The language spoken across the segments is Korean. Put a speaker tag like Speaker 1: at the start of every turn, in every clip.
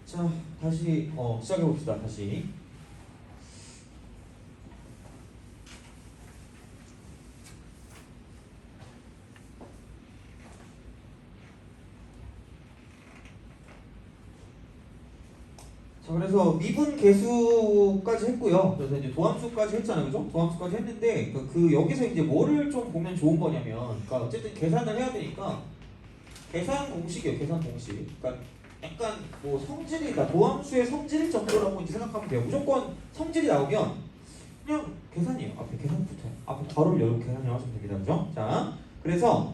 Speaker 1: 자, 다시 시작해 봅시다. 다시. 자, 그래서 미분 계수까지 했고요. 그래서 이제 도함수까지 했잖아요, 그죠? 도함수까지 했는데 여기서 이제 뭐를 좀 보면 좋은 거냐면, 그러니까 어쨌든 계산을 해야 되니까 계산 공식이에요. 계산 공식. 그러니까 약간 뭐 성질이다, 도함수의 성질 정도라고 이제 생각하면 돼요. 무조건 성질이 나오면 그냥 계산이에요. 앞에 계산 붙어요. 앞에 괄호를 열고 계산을 하시면 됩니다. 그죠? 자, 그래서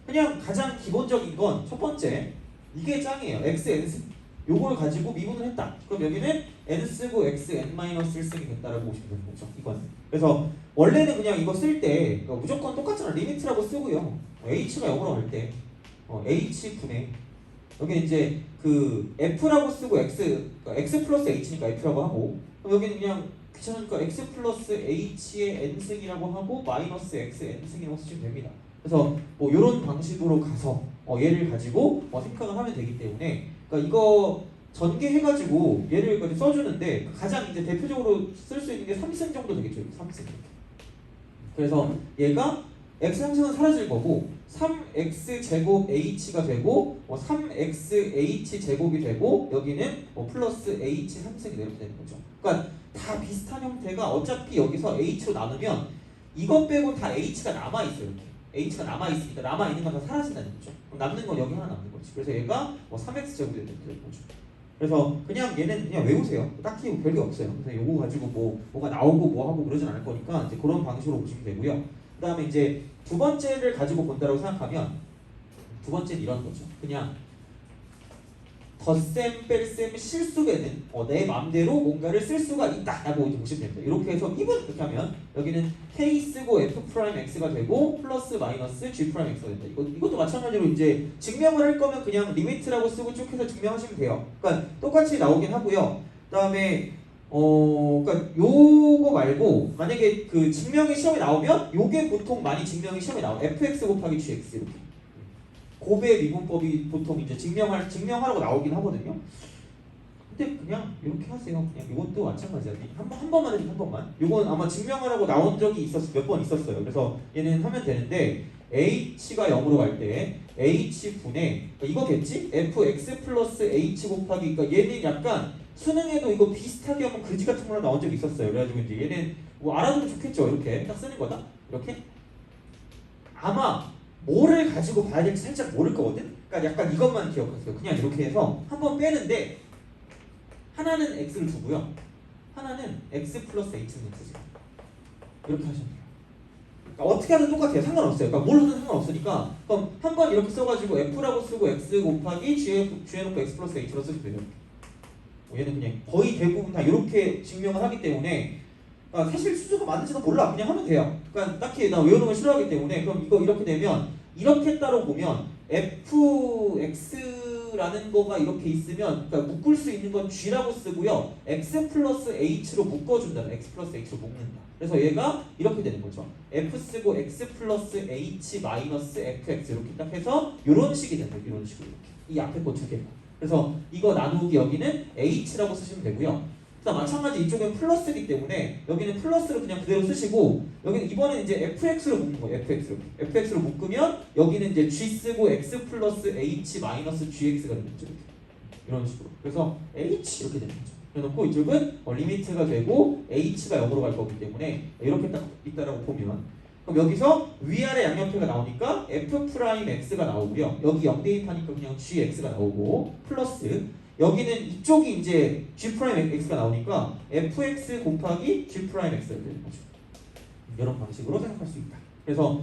Speaker 1: 그냥 가장 기본적인 건 첫 번째, 이게 짱이에요. x, n 요걸 가지고 미분을 했다. 그럼 여기는 n 쓰고 x, n-1 쓰면 된다라고 보시면 되는 거죠. 이건. 그래서 원래는 그냥 이거 쓸 때 무조건 똑같잖아. 리미트라고 쓰고요. h가 0으로 갈 때 h분의 여기 이제 그 f라고 쓰고 그러니까 x 플러스 h니까 f라고 하고, 그럼 여기는 그냥 귀찮으니까 x 플러스 h의 n승이라고 하고 마이너스 x n승이라고 쓰시면 됩니다. 그래서 뭐 이런 방식으로 가서 얘를 가지고 생각을 하면 되기 때문에, 그러니까 이거 전개해가지고 얘를 써주는데 가장 이제 대표적으로 쓸 수 있는 게 3승 정도 되겠죠. 3승 이렇게. 그래서 얘가 x 상승은 사라질 거고 3x 제곱 h가 되고 3x h 제곱이 되고 여기는 플러스 h 3승이 이렇게 되는 거죠. 그러니까 다 비슷한 형태가 어차피 여기서 h로 나누면 이것 빼고 다 h가 남아 있어요. 이렇게 h가 남아 있으니까 남아 있는 건 다 사라진다는 거죠. 남는 건 여기 하나 남는 거지. 그래서 얘가 3x 제곱이 되는 거죠. 그래서 그냥 얘는 그냥 외우세요. 딱히 별게 없어요. 그래서 요거 가지고 뭐가 나오고 뭐 하고 그러진 않을 거니까 이제 그런 방식으로 보시면 되고요. 그 다음에 이제 두 번째를 가지고 본다고 생각하면 두 번째는 이런 거죠. 그냥 덧셈 뺄셈 실수에는 내 마음대로 뭔가를 쓸 수가 있다 라고 보시면 됩니다. 이렇게 해서 미분 이렇게 하면 여기는 k 쓰고 f 프라임 x가 되고 플러스 마이너스 g 프라임 x가 된다. 이것도 마찬가지로 이제 증명을 할 거면 그냥 리미트라고 쓰고 쭉 해서 증명하시면 돼요. 그러니까 똑같이 나오긴 하고요. 그 다음에 그러니까 요거 말고 만약에 그 증명이 시험에 나오면 요게 보통 많이 증명이 시험에 나와요. fx 곱하기 gx 이렇게. 고배 미분법이 보통 이제 증명하라고 나오긴 하거든요. 근데 그냥 이렇게 하세요. 그냥 이것도 마찬가지야. 한 번만 해도 한 번만. 이건 아마 증명하라고 나온 적이 몇 번 있었어요. 그래서 얘는 하면 되는데 h가 0으로 갈 때 h분의 이거겠지? fx 플러스 h 곱하기, 그러니까 얘는 약간 수능에도 이거 비슷하게 하면 그지 같은 거로 나온 적이 있었어요. 그래가지고 이제 얘는 뭐 알아두면 좋겠죠. 이렇게 딱 쓰는 거다. 이렇게 아마 뭐를 가지고 봐야 될지 살짝 모를 거거든? 그러니까 약간 이것만 기억하세요. 그냥 이렇게 해서 한번 빼는데 하나는 x를 두고요. 하나는 x 플러스 h를 두세요. 이렇게 하시면 돼요. 그러니까 어떻게 하든 똑같아요. 상관없어요. 그러니까 뭘 하든 상관없으니까 그럼 한번 이렇게 써가지고 f라고 쓰고 x 곱하기 g해놓고 x 플러스 h로 쓰시면 돼요. 얘는 그냥 거의 대부분 다 이렇게 증명을 하기 때문에 사실 수수가 맞는지도 몰라. 그냥 하면 돼요. 그러니까 딱히 나 외우는 걸 싫어하기 때문에. 그럼 이거 이렇게 되면 이렇게 따로 보면 fx라는 거가 이렇게 있으면 그러니까 묶을 수 있는 건 g라고 쓰고요. x 플러스 h로 묶어준다. x 플러스 h로 묶는다. 그래서 얘가 이렇게 되는 거죠. f 쓰고 x 플러스 h 마이너스 fx 이렇게 딱 해서 이런 식이 된다. 이런 식으로 이렇게. 이 앞에 거 두 개가. 그래서 이거 나누기 여기는 h라고 쓰시면 되고요. 마찬가지 이쪽은 플러스이기 때문에 여기는 플러스를 그냥 그대로 쓰시고 여기는 이번엔 이제 fx로 묶는 거예요. fx로 묶으면 여기는 이제 g 쓰고 x 플러스 h 마이너스 gx가 되는 거죠. 이런 식으로. 그래서 h 이렇게 되는 거죠. 그래놓고 이쪽은 리미트가 되고 h가 0으로 갈 거기 때문에 이렇게 딱 있다라고 보면, 그럼 여기서 위아래 양옆에가 나오니까 f 프라임 x가 나오고요. 여기 0 대입하니까 그냥 gx가 나오고 플러스 여기는 이쪽이 이제 g 프라임 x가 나오니까 fx 곱하기 g 프라임 x가 되는 거죠. 이런 방식으로 생각할 수 있다. 그래서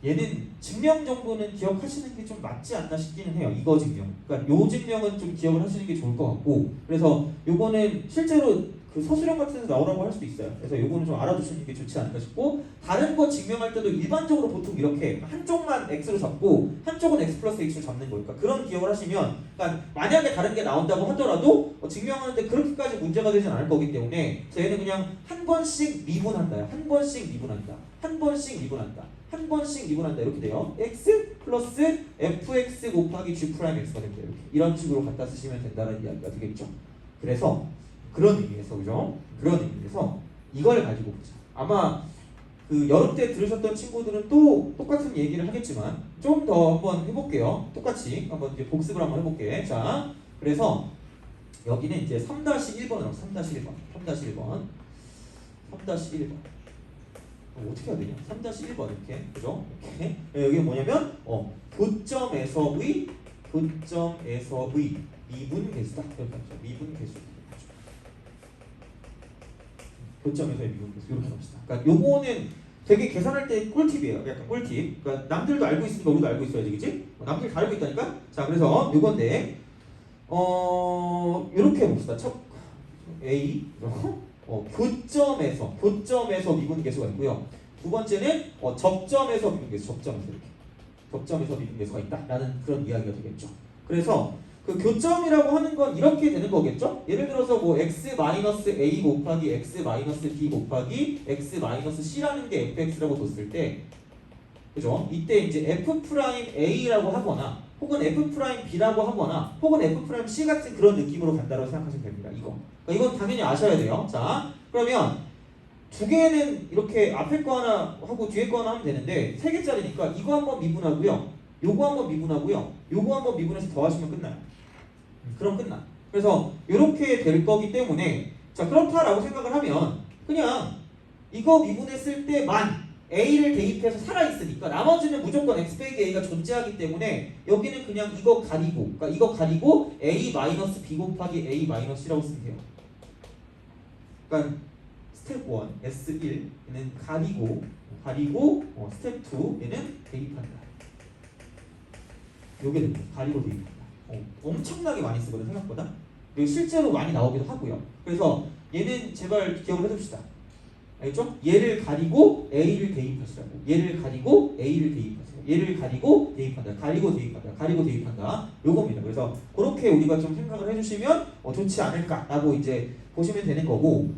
Speaker 1: 얘는 증명 정도는 기억하시는 게 좀 맞지 않나 싶기는 해요. 이거 증명. 그러니까 요 증명은 좀 기억을 하시는 게 좋을 것 같고, 그래서 요거는 실제로 그 서술형 같은 데서 나오라고 할 수도 있어요. 그래서 요거는 좀 알아두시는 게 좋지 않을까 싶고, 다른 거 증명할 때도 일반적으로 보통 이렇게 한쪽만 x로 잡고 한쪽은 x 플러스 h로 잡는 거니까 그런 기억을 하시면, 그러니까 만약에 다른 게 나온다고 하더라도 증명하는데 그렇게까지 문제가 되진 않을 거기 때문에 저희는 그냥 한 번씩 미분한다요. 한 번씩 미분한다. 한 번씩 미분한다. 한 번씩 미분한다 이렇게 돼요. x 플러스 fx 곱하기 g 프라임 x가 됩니다. 이렇게 이런 식으로 갖다 쓰시면 된다는 이야기가 되겠죠. 그래서 그런 의미에서 그죠? 그런 의미에서 이걸 가지고 보자. 아마 그 여름 때 들으셨던 친구들은 또 똑같은 얘기를 하겠지만 좀 더 한번 해볼게요. 똑같이 한번 이제 복습을 한번 해볼게. 자, 그래서 여기는 이제 3-1번으로 3-1번 어떻게 해야 되냐? 3-1번 이렇게 그죠? 이렇게 여기 뭐냐면 교점에서의 미분 개수다. 이렇게 하죠. 미분 개수. 교점에서의 미분 개수 이렇게 합시다. 그러니까 요거는 되게 계산할 때 꿀팁이에요. 약간 꿀팁. 그러니까 남들도 알고 있으니까 우리도 알고 있어야지, 그치? 남들 다 알고 있다니까. 자, 그래서 요건데 이렇게 해봅시다. 첫 A 교점에서 미분 개수가 있고요. 두 번째는 접점에서 미분 개수, 접점에서 미분 개수가 있다라는 그런 이야기가 되겠죠. 그래서 그 교점이라고 하는 건 이렇게 되는 거겠죠? 예를 들어서 뭐 x-a 곱하기 x-b 곱하기 x-c라는 게 fx라고 뒀을 때, 그죠? 이때 이제 f'a라고 하거나 혹은 f'b라고 하거나 혹은 f'c 같은 그런 느낌으로 간다고 생각하시면 됩니다. 그러니까 이건 당연히 아셔야 돼요. 자, 그러면 두 개는 이렇게 앞에 거 하나 하고 뒤에 거 하나 하면 되는데 세 개짜리니까 이거 한번 미분하고요. 요거 한번 미분하고요. 요거 한번 미분해서 더하시면 끝나요. 그럼 끝나. 그래서 이렇게 될 거기 때문에 자, 그렇다라고 생각을 하면 그냥 이거 미분했을 때만 a를 대입해서 살아있으니까 나머지는 무조건 x 빼기 a가 존재하기 때문에 여기는 그냥 이거 가리고, 그러니까 이거 가리고 a-b 곱하기 a-c라고 쓰면 돼요. 그러니까 스텝 1 S1 얘는 가리고 스텝 2 얘는 대입한다. 요게 됩니다. 가리고 대입한다. 엄청나게 많이 쓰거든 생각보다. 그리고 실제로 많이 나오기도 하고요. 그래서 얘는 제발 기억을 해둡시다. 알겠죠? 얘를 가리고 A를 대입하시라고. 얘를 가리고 A를 대입하세요. 얘를 가리고 대입한다. 가리고 대입한다. 요겁니다. 그래서 그렇게 우리가 좀 생각을 해주시면 좋지 않을까라고 이제 보시면 되는 거고.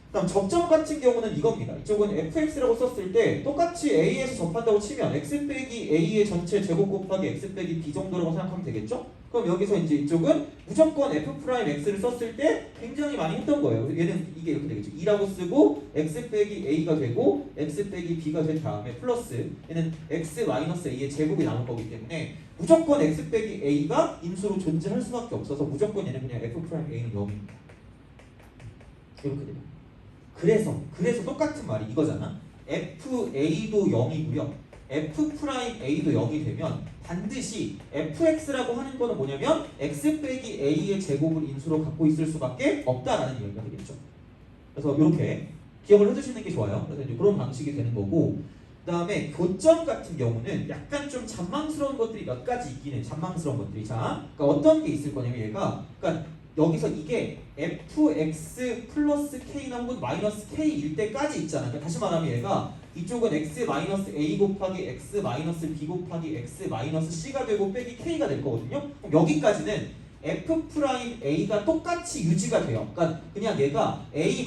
Speaker 1: 그다음 접점 같은 경우는 이겁니다. 이쪽은 fx라고 썼을 때 똑같이 a에서 접한다고 치면 x 빼기 a의 전체 제곱 곱하기 x 빼기 b 정도라고 생각하면 되겠죠? 그럼 여기서 이제 이쪽은 무조건 f'(x를 썼을 때 굉장히 많이 했던 거예요. 얘는 이게 이렇게 되겠죠. 2라고 쓰고 x 빼기 a가 되고 x 빼기 b가 된 다음에 플러스 얘는 x-a의 제곱이 남을 거기 때문에 무조건 x 빼기 a가 인수로 존재할 수밖에 없어서 무조건 얘는 그냥 f'a는 0입니다. 이렇게 돼요. 그래서 똑같은 말이 이거잖아. FA도 0이고요. F'A도 0이 되면 반드시 fx라고 하는 거는 뭐냐면 x 빼기 a의 제곱을 인수로 갖고 있을 수밖에 없다라는 이야기가 되겠죠. 그래서 이렇게 기억을 해두시는 게 좋아요. 그래서 이제 그런 방식이 되는 거고, 그 다음에 교점 같은 경우는 약간 좀 잔망스러운 것들이 몇 가지 있긴 해. 잔망스러운 것들이. 자, 그러니까 어떤 게 있을 거냐면 얘가, 그러니까 여기서 이게 fx 플러스 k나 혹은 마이너스 k일 때까지 있잖아. 그러니까 다시 말하면 얘가 이쪽은 x-a 곱하기 x-b 곱하기 x-c가 되고 빼기 k가 될 거거든요. 그럼 여기까지는 f'a가 똑같이 유지가 돼요. 그러니까 그냥 얘가 a-b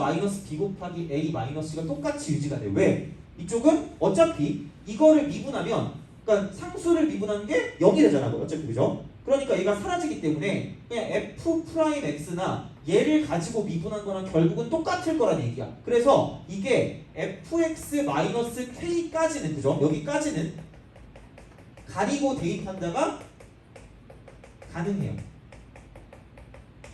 Speaker 1: 곱하기 a-c가 똑같이 유지가 돼요. 왜? 이쪽은 어차피 이거를 미분하면, 그러니까 상수를 미분한 게 0이 되잖아. 어차피 그죠? 그러니까 얘가 사라지기 때문에 그냥 f'x나 얘를 가지고 미분한 거랑 결국은 똑같을 거란 얘기야. 그래서 이게 fx-k까지는, 그죠? 여기까지는 가리고 대입한다가 가능해요.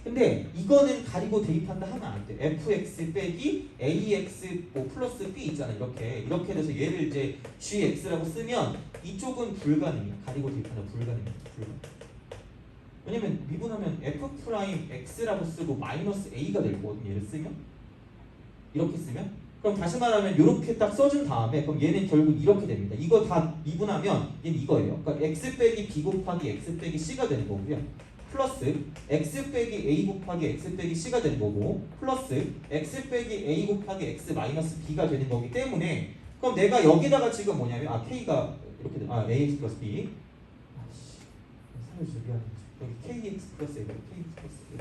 Speaker 1: 근데 이거는 가리고 대입한다 하면 안 돼. fx 빼기 ax 플러스 b 있잖아. 이렇게 돼서 얘를 이제 gx라고 쓰면 이쪽은 불가능해요. 가리고 대입한다 불가능해요. 왜냐면 미분하면 f'x라고 쓰고 마이너스 a가 될 거거든요. 얘를 쓰면 이렇게 쓰면, 그럼 다시 말하면 이렇게 딱 써준 다음에 그럼 얘는 결국 이렇게 됩니다. 이거 다 미분하면 얘는 이거예요. 그러니까 x 빼기 b 곱하기 x 빼기 c가 되는 거고요. 플러스 x 빼기 a 곱하기 x 빼기 c가 되는 거고, 플러스 x 빼기 a 곱하기 x 마이너스 b가 되는 거기 때문에, 그럼 내가 여기다가 지금 뭐냐면 k가 이렇게 돼. ax 플러스 b. 살려주세요. 여기 kx 플러스 a, kx 플러스 a.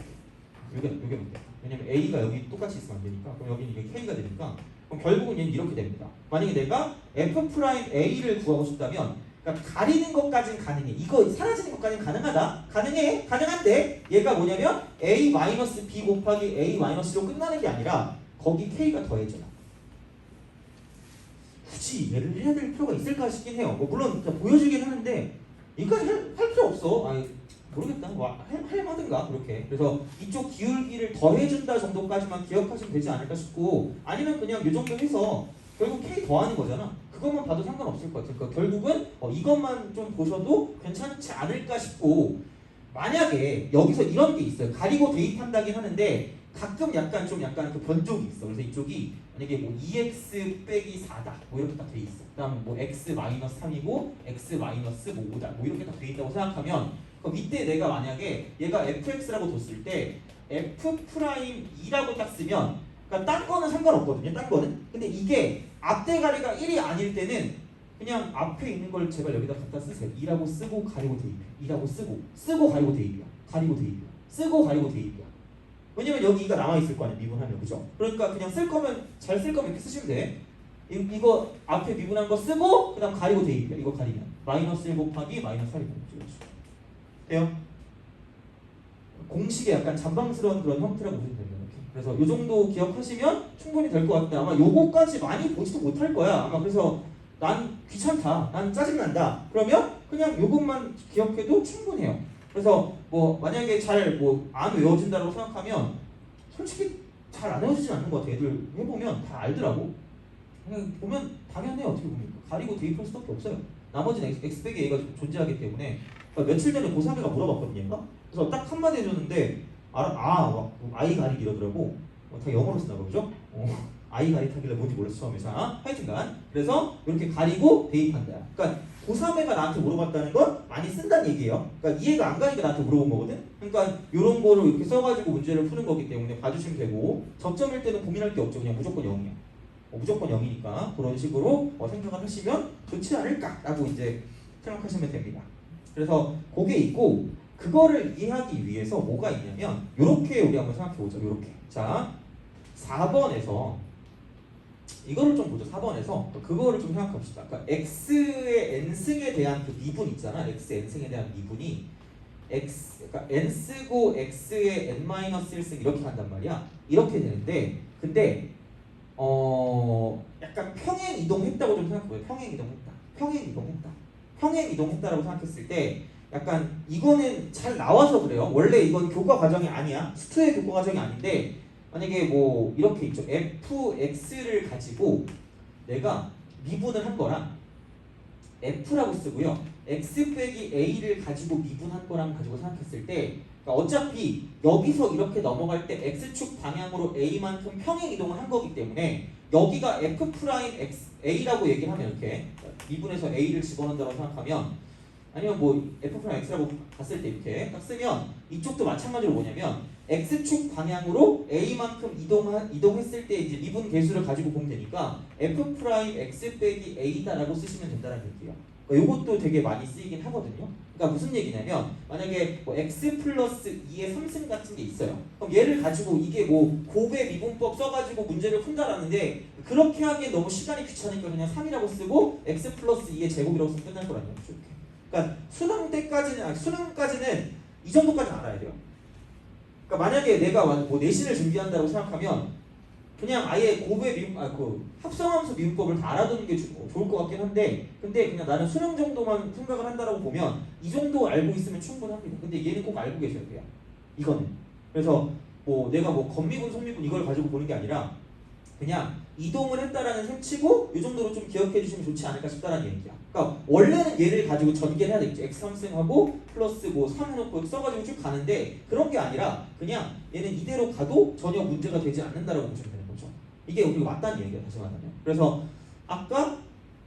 Speaker 1: 요게 뭔데? 왜냐면 a가 여기 똑같이 있으면 안 되니까. 그럼 여기는 이게 k가 되니까. 그럼 결국은 얘는 이렇게 됩니다. 만약에 내가 f 프라임 a를 구하고 싶다면 그러니까 가리는 것까지는 가능해. 이거 사라지는 것까지는 가능하다. 가능해. 가능한데 얘가 뭐냐면 a 마이너스 b 곱하기 a 마이너스로 끝나는 게 아니라 거기 k가 더해져요. 굳이 얘를 해야 될 필요가 있을까 싶긴 해요. 뭐 물론 보여주긴 하는데 이까지 할 필요 없어. 아니 모르겠다. 뭐 할만든가 그렇게. 그래서 이쪽 기울기를 더해준다 정도까지만 기억하시면 되지 않을까 싶고 아니면 그냥 이 정도 해서 결국 k 더하는 거잖아. 그것만 봐도 상관없을 것 같아요. 그러니까 결국은 이것만 좀 보셔도 괜찮지 않을까 싶고 만약에 여기서 이런 게 있어요. 가리고 대입한다긴 하는데 가끔 약간 그 변종이 있어. 그래서 이쪽이 만약에 뭐 2x 빼기 4다 뭐 이렇게 딱 돼 있어. 그다음 뭐 x 마이너스 3이고 x 마이너스 뭐 5다 뭐 이렇게 딱 돼 있다고 생각하면 그 밑에 내가 만약에 얘가 fx라고 뒀을 때 f 프라임 2라고 딱 쓰면 그러니까 딴 거는 상관없거든요. 딴 거는. 근데 이게 앞대가리가 1이 아닐 때는 그냥 앞에 있는 걸 제발 여기다 갖다 쓰세요. 2라고 쓰고 가리고 대입이야. 2라고 쓰고 가리고 대입이야. 가리고 대입이야. 쓰고 가리고 대입이야. 왜냐면 여기 2가 남아있을 거 아니야. 미분하면. 그죠? 그러니까 그냥 쓸 거면 잘 쓸 거면 이렇게 쓰시면 돼. 이거 앞에 미분한 거 쓰고 그 다음 가리고 대입이야. 이거 가리면 마이너스 1 곱하기 마이너스 4이 되는 거죠. 돼요? 공식의 약간 잔방스러운 그런 형태라고 보시면 됩니다. 그래서 이 정도 기억하시면 충분히 될 것 같아요. 아마 요거까지 많이 보지도 못할 거야. 아마 그래서 난 귀찮다. 난 짜증난다. 그러면 그냥 요것만 기억해도 충분해요. 그래서 뭐 만약에 잘 뭐 안 외워진다고 생각하면 솔직히 잘 안 외워지진 않는 것 같아. 애들 해보면 다 알더라고. 그냥 보면 당연해요. 어떻게 보면 가리고 대입할 수밖에 없어요. 나머지는 x 빼기 a가 존재하기 때문에 그러니까 며칠 전에 고3이가 물어봤거든요. 그래서 딱 한마디 해줬는데 아이 가리기 이러더라고. 다 영어로 쓰나 보죠? 아이 가리타길래 뭔지 몰랐어 처음에. 자, 하여튼간 그래서 이렇게 가리고 대입한다. 그러니까 고3애가 나한테 물어봤다는 건 많이 쓴다는 얘기예요. 그러니까 이해가 안 가니까 나한테 물어본 거거든. 그러니까 이런 거를 이렇게 써가지고 문제를 푸는 거기 때문에 봐주시면 되고 적점일 때는 고민할 게 없죠. 그냥 무조건 0이야. 무조건 0이니까 그런 식으로 생각을 하시면 좋지 않을까라고 이제 생각하시면 됩니다. 그래서 그게 있고 그거를 이해하기 위해서 뭐가 있냐면 이렇게 우리 한번 생각해보자. 이렇게. 자, 4번에서 이거를 좀 보죠. 4번에서 그거를 좀 생각합시다. 그러니까 x의 n승에 대한 그 미분 있잖아. x n승에 대한 미분이 그러니까 n 쓰고 x의 n-1승 이렇게 한단 말이야. 이렇게 되는데 근데 약간 평행 이동했다고 좀 생각해봐요. 평행 이동했다라고 생각했을 때 약간 이거는 잘 나와서 그래요. 원래 이건 교과 과정이 아니야. 수투의 교과 과정이 아닌데 만약에 뭐 이렇게 있죠. fx를 가지고 내가 미분을 한 거랑 f라고 쓰고요. x 빼기 a를 가지고 미분한 거랑 가지고 생각했을 때 그러니까 어차피 여기서 이렇게 넘어갈 때 x축 방향으로 a만큼 평행 이동을 한 거기 때문에 여기가 f 프라임 x a라고 얘기를 하면 이렇게 미분해서 a를 집어넣는다고 생각하면 아니면 뭐 f 프라임 x라고 봤을 때 이렇게 딱 쓰면 이쪽도 마찬가지로 뭐냐면 x축 방향으로 a만큼 이동했을 때 이제 미분 계수를 가지고 보면 되니까 f 프라임 x 빼기 a다라고 쓰시면 된다는 얘기예요. 그러니까 이것도 되게 많이 쓰이긴 하거든요. 그러니까 무슨 얘기냐면 만약에 뭐 x 플러스 2의 3승 같은 게 있어요. 그럼 얘를 가지고 이게 뭐 곱의 미분법 써가지고 문제를 푼다라는데 그렇게 하기엔 너무 시간이 귀찮으니까 그냥 3이라고 쓰고 x 플러스 2의 제곱이라고 쓰면 끝날 거란 얘기죠. 그러니까 수능까지는 이 정도까지는 알아야 돼요. 그러니까 만약에 내가 뭐 내신을 준비한다고 생각하면 그냥 아예 곱의 합성함수 미분법을 다 알아두는 게 좋을 것 같긴 한데 근데 그냥 나는 수능 정도만 생각을 한다라고 보면 이 정도 알고 있으면 충분합니다. 근데 얘는 꼭 알고 계셔야 돼요. 이거는. 그래서 뭐 내가 뭐 건미분, 속미분 이걸 가지고 보는 게 아니라 그냥 이동을 했다라는 셈치고 이 정도로 좀 기억해 주시면 좋지 않을까 싶다라는 얘기야. 그러니까 원래는 얘를 가지고 전개를 해야 되겠죠. x 3승하고 플러스 뭐 3 해놓고 써가지고 쭉 가는데 그런 게 아니라 그냥 얘는 이대로 가도 전혀 문제가 되지 않는다라고 보시면 되는 거죠. 이게 우리가 맞다는 얘기야. 다시 말하면. 그래서 아까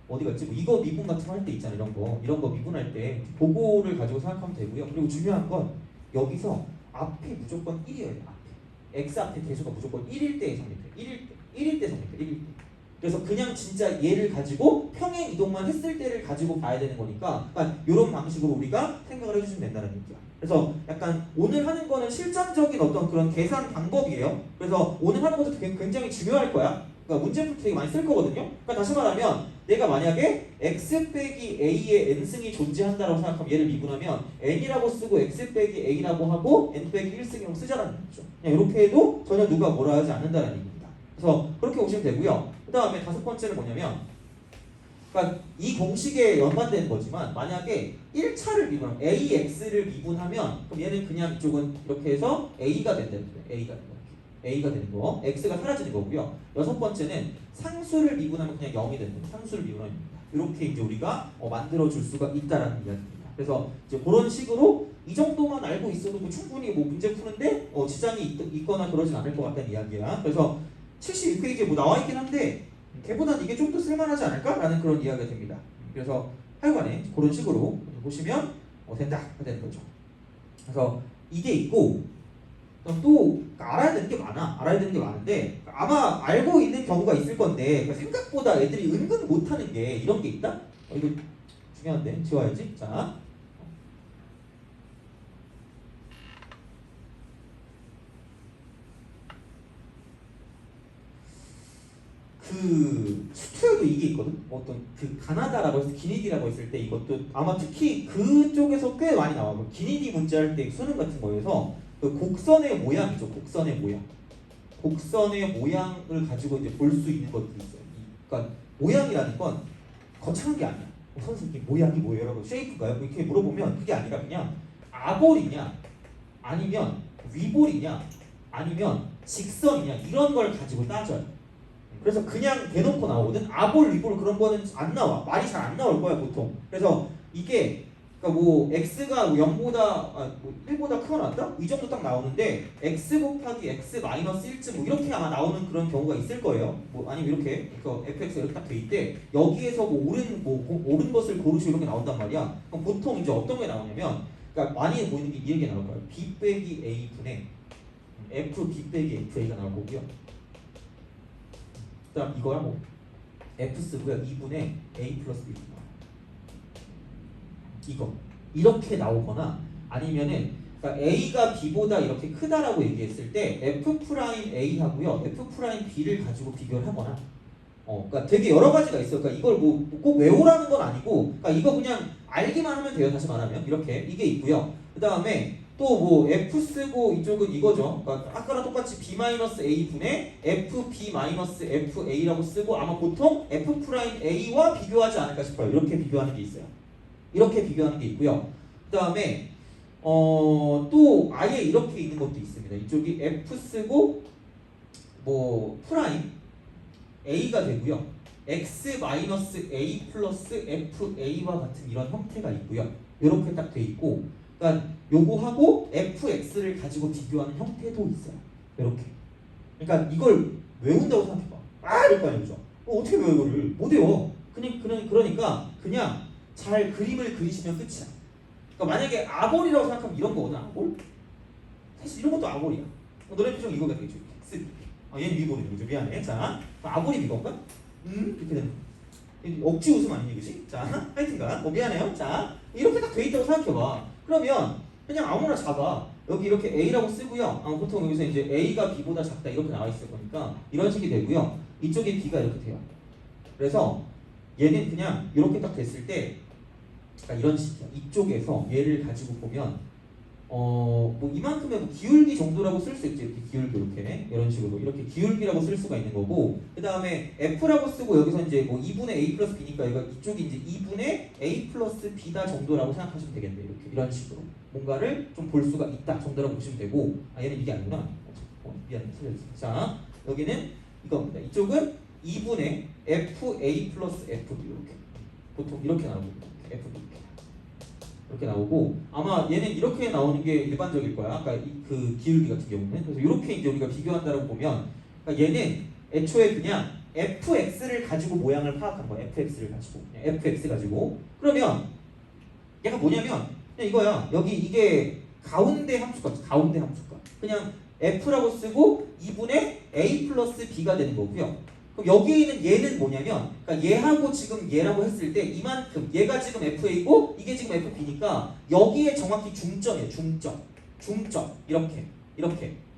Speaker 1: 어디 갔지? 뭐 이거 미분 같은 거 할 때 있잖아. 이런 거 미분할 때 보고를 가지고 생각하면 되고요. 그리고 중요한 건 여기서 앞이 무조건 1이어야 돼. 앞에. x 앞에 대수가 무조건 1일 때 성립해. 1일 때 성립해. 1일 때. 그래서 그냥 진짜 얘를 가지고 평행 이동만 했을 때를 가지고 봐야 되는 거니까 이런 방식으로 우리가 생각을 해주시면 된다는 얘기야. 그래서 약간 오늘 하는 거는 실전적인 어떤 그런 계산 방법이에요. 그래서 오늘 하는 것도 굉장히 중요할 거야. 그러니까 문제 풀 때 되게 많이 쓸 거거든요. 그러니까 다시 말하면 내가 만약에 x 빼기 a의 n승이 존재한다고 생각하면 얘를 미분하면 n이라고 쓰고 x 빼기 a라고 하고 n 빼기 1승이라고 쓰자라는 거죠. 그냥 이렇게 해도 전혀 누가 뭐라 하지 않는다는 얘기입니다. 그래서 그렇게 보시면 되고요. 그 다음에 다섯 번째는 뭐냐면 그러니까 이 공식에 연관되는 거지만 만약에 1차를 미분하면 AX를 미분하면 그럼 얘는 그냥 이쪽은 이렇게 해서 A가 된다는 거예요. A가 되는 거. X가 사라지는 거고요. 여섯 번째는 상수를 미분하면 그냥 0이 되는 거예요. 상수를 미분하면 이렇게 이제 우리가 만들어 줄 수가 있다라는 이야기입니다. 그래서 이제 그런 식으로 이 정도만 알고 있어도 뭐 충분히 뭐 문제 푸는데 지장이 있거나 그러진 않을 것 같다는 이야기야. 그래서 72페이지에 뭐 나와 있긴 한데 걔보단 이게 좀 더 쓸만하지 않을까라는 그런 이야기가 됩니다. 그래서 하여간에 그런 식으로 보시면 된다 되는 거죠. 그래서 이게 있고 또 알아야 되는 게 많은데 아마 알고 있는 경우가 있을 건데 생각보다 애들이 은근 못하는 게 이런 게 있다. 이거 중요한데 지워야지. 자. 그 수투에도 이게 있거든. 어떤 그 가나다라고 해서 기니디라고 했을 때 이것도 아마 특히 그쪽에서 꽤 많이 나와요. 기니디 문제 할 때 수능 같은 거에서 그 곡선의 모양이죠. 곡선의 모양을 가지고 이제 볼 수 있는 것들이 있어요. 그러니까 모양이라는 건 거창한 게 아니야. 선생님 모양이 뭐예요? 쉐이프가요? 이렇게 물어보면 그게 아니라 그냥 아볼이냐 아니면 위볼이냐 아니면 직선이냐 이런 걸 가지고 따져요. 그래서 그냥 대놓고 나오거든. 아볼, 위볼 그런 거는 안 나와. 말이 잘 안 나올 거야 보통. 그래서 이게 그러니까 뭐 x가 0보다 1보다 크거나 같다? 이 정도 딱 나오는데 x 곱하기 x 마이너스 1쯤 뭐 이렇게 아마 나오는 그런 경우가 있을 거예요. 뭐 아니면 이렇게 그러니까 fx가 이렇게 딱 돼 있대. 여기에서 옳은 것을 고르시오 이렇게 나온단 말이야. 그럼 보통 이제 어떤 게 나오냐면 그러니까 많이 보이는 게 이 얘기가 나올 거예요. b 빼기 a 분의 f b 빼기 fa가 나올 거고요. 그다음 이거야 뭐 f 쓰고요. 2분의 a 플러스 b 이거 이렇게 나오거나 아니면은 그러니까 a가 b보다 이렇게 크다라고 얘기했을 때 f 프라임 a 하고요 f 프라임 b를 가지고 비교를 하거나 그러니까 되게 여러 가지가 있어요. 그러니까 이걸 뭐 꼭 외우라는 건 아니고 그러니까 이거 그냥 알기만 하면 돼요. 다시 말하면 이렇게 이게 있고요. 그 다음에 또 뭐 f 쓰고 이쪽은 이거죠. 그러니까 아까랑 똑같이 b-a 분의 fb-fa라고 쓰고 아마 보통 f 프라임 a와 비교하지 않을까 싶어요. 이렇게 비교하는 게 있어요. 이렇게 비교하는 게 있고요. 그 다음에 또 아예 이렇게 있는 것도 있습니다. 이쪽이 f 쓰고 뭐 프라임 a가 되고요. x-a 플러스 fa와 같은 이런 형태가 있고요. 이렇게 딱 돼 있고 그러니까 요거하고 fx를 가지고 비교하는 형태도 있어요. 이렇게. 그러니까 이걸 외운다고 생각해봐. 이럴 거 아니에요, 그죠? 어떻게 외워 이거를? 못 외워. 그러니까 그냥 잘 그림을 그리시면 끝이야. 그러니까 만약에 아볼이라고 생각하면 이런 거거든. 아볼? 사실 이런 것도 아볼이야. 너네 표정 이거 같겠죠. 얘는 위볼이네. 그죠? 미안해. 자, 아볼이 이건가? 이렇게 되는 거. 억지 웃음 아니니, 그지? 자, 하여튼간 미안해요. 자, 이렇게 딱 돼 있다고 생각해봐. 그러면 그냥 아무나 잡아. 여기 이렇게 A라고 쓰고요. 보통 여기서 이제 A가 B보다 작다 이렇게 나와 있을 거니까 이런 식이 되고요. 이쪽에 B가 이렇게 돼요. 그래서 얘는 그냥 이렇게 딱 됐을 때 그러니까 이런 식이야. 이쪽에서 얘를 가지고 보면 뭐 이만큼의 뭐 기울기 정도라고 쓸 수 있지. 이렇게 기울기 이렇게 이런 식으로 이렇게 기울기라고 쓸 수가 있는 거고 그 다음에 F라고 쓰고 여기서 이제 뭐 2분의 A 플러스 B니까 이쪽이 이제 2분의 A 플러스 B다 정도라고 생각하시면 되겠네. 이렇게 이런 식으로 뭔가를 좀 볼 수가 있다 정도라고 보시면 되고 얘는 이게 아니구나. 미안해 틀렸어. 자 여기는 이겁니다. 이쪽은 2분의 FA 플러스 FB 이렇게 보통 이렇게 나오고 FB 이렇게 나오고 아마 얘는 이렇게 나오는 게 일반적일 거야. 아까 그 기울기 같은 경우는 그래서 이렇게 이제 우리가 비교한다라고 보면 그러니까 얘는 애초에 그냥 fx를 가지고 모양을 파악한 거야. fx를 가지고 fx 가지고 그러면 얘가 뭐냐면 그냥 이거야. 여기 이게 가운데 함수가 그냥 f라고 쓰고 2분의 a 플러스 b가 되는 거고요. 그럼 여기에 있는 얘는 뭐냐면, 그러니까 얘하고 지금 얘라고 했을 때 이만큼, 얘가 지금 FA고 이게 지금 FB니까 여기에 정확히 중점이에요. 중점.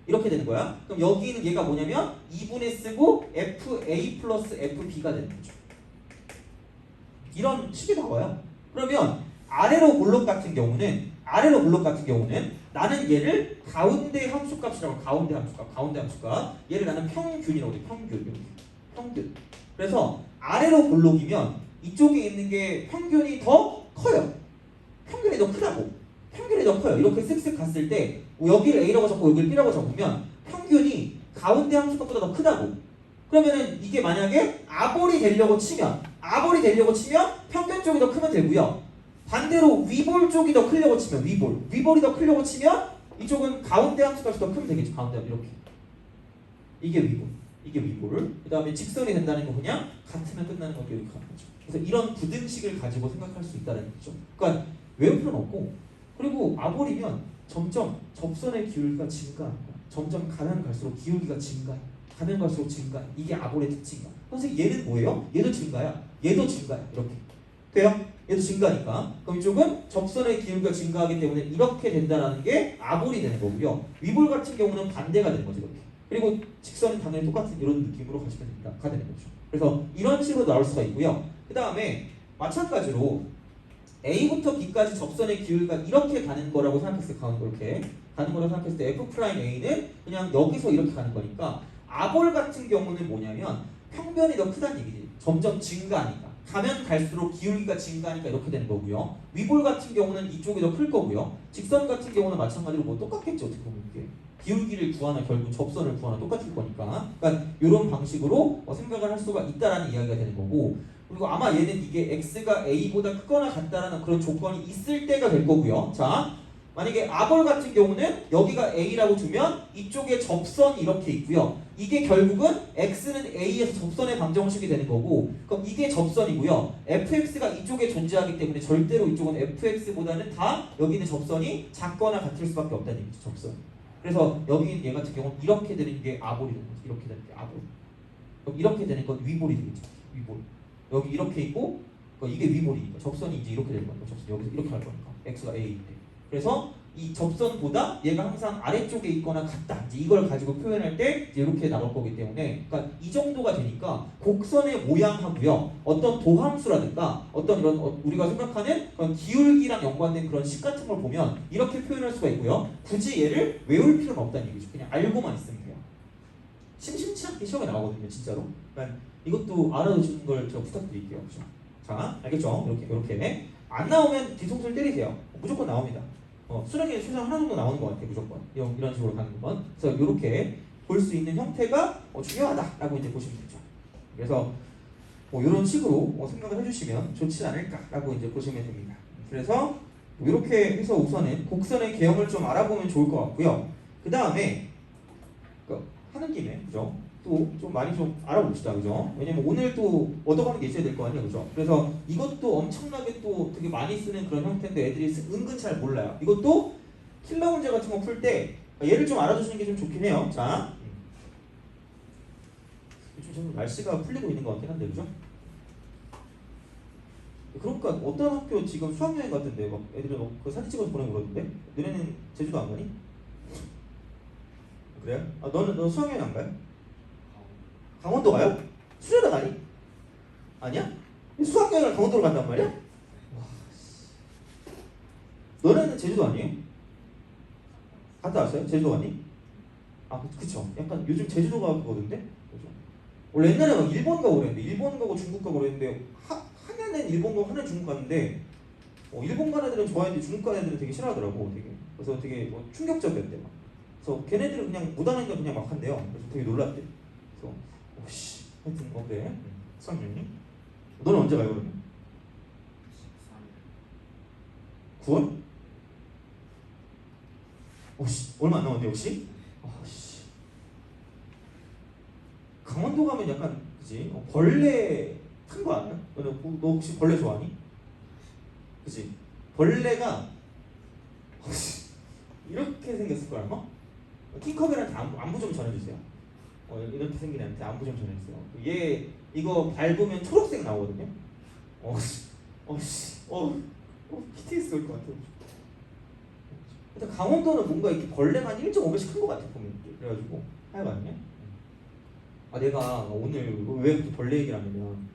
Speaker 1: 이렇게 되는 거야. 그럼 여기는 얘가 뭐냐면 2분의 쓰고 FA 플러스 FB가 되는 거죠. 이런 식이 나와요. 그러면 아래로 블록 같은 경우는 나는 얘를 가운데 함수값이라고. 가운데 함수값. 얘를 나는 평균이라고 해. 평균. 그래서 아래로 블록이면 이쪽에 있는 게 평균이 더 커요. 평균이 더 크다고. 평균이 더 커요. 이렇게 쓱쓱 갔을 때 여기를 A라고 잡고 여기를 B라고 잡으면 평균이 가운데 함수값보다 더 크다고. 그러면은 이게 만약에 아볼이 되려고 치면 평균 쪽이 더 크면 되고요. 반대로 위볼 쪽이 더 크려고 치면 위볼이 더 크려고 치면 이쪽은 가운데 함수값이 더 크면 되겠죠. 가운데 이렇게. 이게 위볼. 그 다음에 직선이 된다는 거 그냥 같으면 끝나는 것도 이렇게 하는 거죠. 그래서 이런 부등식을 가지고 생각할 수 있다는 거죠. 그러니까 외울 필요는 없고, 그리고 아볼이면 점점 접선의 기울기가 증가하는 거야. 점점 가면 갈수록 기울기가 증가해. 가면 갈수록 증가해. 이게 아볼의 특징이야. 선생님 얘는 뭐예요? 얘도 증가야. 이렇게. 돼요? 얘도 증가니까. 그럼 이쪽은 접선의 기울기가 증가하기 때문에 이렇게 된다는 게 아볼이 되는 거고요. 위볼 같은 경우는 반대가 되는 거죠. 이렇게. 그리고 직선은 당연히 똑같은 이런 느낌으로 가시면 됩니다.가 되는 거죠. 그래서 이런 식으로 나올 수가 있고요. 그 다음에 마찬가지로 A부터 B까지 접선의 기울기가 이렇게 가는 거라고 생각했을 때, 이렇게 가는 거라고 생각했을 때 F'A는 그냥 여기서 이렇게 가는 거니까 아볼 같은 경우는 뭐냐면 평면이 더 크다는 얘기지. 점점 증가하니까. 가면 갈수록 기울기가 증가하니까 이렇게 되는 거고요. 위볼 같은 경우는 이쪽이 더 클 거고요. 직선 같은 경우는 마찬가지로 뭐 똑같겠죠. 어떻게 보면 이게. 기울기를 구하나 결국 접선을 구하나 똑같을 거니까. 그러니까 이런 방식으로 생각을 할 수가 있다라는 이야기가 되는 거고, 그리고 아마 얘는 이게 x가 a보다 크거나 같다라는 그런 조건이 있을 때가 될 거고요. 자, 만약에 아볼 같은 경우는 여기가 a라고 두면 이쪽에 접선이 이렇게 있고요. 이게 결국은 x는 a에서 접선의 방정식이 되는 거고, 그럼 이게 접선이고요. fx가 이쪽에 존재하기 때문에 절대로 이쪽은 fx보다는 다 여기 있는 접선이 작거나 같을 수밖에 없다는 얘기죠. 접선. 그래서 여기 얘 같은 경우는 이렇게 되는 게 아볼이 되는 거죠. 이렇게 되는 게 아볼. 그럼 이렇게 되는 건 위볼이 되겠죠. 위볼. 여기 이렇게 있고, 그러니까 이게 위볼이니까 접선이 이제 이렇게 되는 거니까 접선 여기서 이렇게 할 거니까 x가 a인데. 그래서 이 접선보다 얘가 항상 아래쪽에 있거나 같다. 이제 이걸 가지고 표현할 때 이제 이렇게 나올 거기 때문에, 그러니까 이 정도가 되니까 곡선의 모양하고요, 어떤 도함수라든가 어떤 이런 우리가 생각하는 그런 기울기랑 연관된 그런 식 같은 걸 보면 이렇게 표현할 수가 있고요. 굳이 얘를 외울 필요는 없다는 얘기죠. 그냥 알고만 있으면 돼요. 심심치 않게 시험에 나오거든요, 진짜로. 그러니까 이것도 알아두시는 걸 제가 부탁드릴게요. 그렇죠? 자, 알겠죠? 이렇게 안 나오면 뒤통수를 때리세요. 무조건 나옵니다. 수능에 최소한 하나 정도 나오는 것 같아요. 무조건 이런 식으로 가는 건. 그래서 이렇게 볼 수 있는 형태가 중요하다라고 이제 보시면 되죠. 그래서 이런 식으로 생각을 해주시면 좋지 않을까라고 이제 보시면 됩니다. 그래서 이렇게 해서 우선은 곡선의 개형을 좀 알아보면 좋을 것 같고요. 그 다음에 하는 김에 그죠? 또 좀 많이 좀 알아봅시다. 그죠? 왜냐면 오늘 또 얻어가는 게 있어야 될 거 아니에요. 그죠? 그래서 이것도 엄청나게 또 되게 많이 쓰는 그런 형태인데 애들이 은근 잘 몰라요. 이것도 킬러 문제 같은 거 풀 때 얘를 좀 알아두시는 게 좀 좋긴 해요. 자, 요즘 좀 날씨가 풀리고 있는 것 같긴 한데, 그죠? 그러니까 어떤 학교 지금 수학여행 같은데 막 애들이 그 사진 찍어서 보내고 그러던데? 너네는 제주도 안 가니? 그래요? 너 수학여행 안 가요? 강원도 가요? 수련회 가니? 아니야? 수학여행을 강원도로 간단 말이야? 와, 너네는 제주도 아니에요? 갔다 왔어요? 제주도 가니? 그쵸. 약간 요즘 제주도가 그거던데? 그죠? 원래 옛날에 막 일본 가고 그랬는데, 일본 가고 중국 가고 그랬는데, 한 해는 일본 가고 한 해는 중국 갔는데, 일본 가는 애들은 좋아했는데 중국 가는 애들은 되게 싫어하더라고. 되게. 그래서 되게 충격적이었대. 막. 그래서 걔네들은 그냥 못 하는 거 그냥 막 한대요. 그래서 되게 놀랐대. 그래서 오씨, 하여튼 그래. 수학여행. 너는 언제 가요 그러면? 9월? 오씨, 얼마 안 남았네 혹시? 아씨. 강원도 가면 약간 그지? 벌레 큰 거 아니야? 너 혹시 벌레 좋아하니? 그지? 벌레가 혹시 이렇게 생겼을 거야 아마? 킹컵이한테 안부 좀 전해주세요. 이렇게 생긴 애한테 안부 좀 전했어요. 얘 이거 밟으면 초록색 나오거든요. PTSD 올 것 같아요. 일단 강원도는 뭔가 이렇게 벌레가 한 1.5배씩 큰 것 같아 보면. 그래가지고 하여간요. 내가 오늘 왜 이렇게 벌레 얘기를 하냐면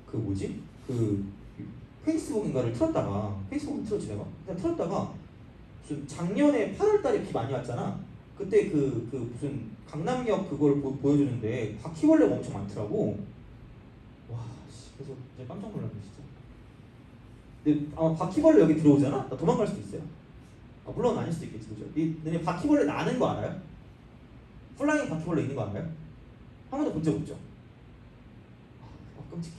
Speaker 1: 그 뭐지? 그 페이스북인가를 틀었다가 페이스북을 틀었지 내가. 그냥 틀었다가 무슨 작년에 8월달에 비 많이 왔잖아. 그때 그 무슨 강남역 그걸 보여주는데 바퀴벌레가 엄청 많더라고. 와, 그래서 이제 깜짝 놀랐네 진짜. 근데 아마 바퀴벌레 여기 들어오잖아? 나 도망갈 수도 있어요. 물론 아닐 수도 있겠지, 그죠? 너네 바퀴벌레 나는 거 알아요? 플라잉 바퀴벌레 있는 거 알아요? 한 번도 본 적 없죠? 끔찍해.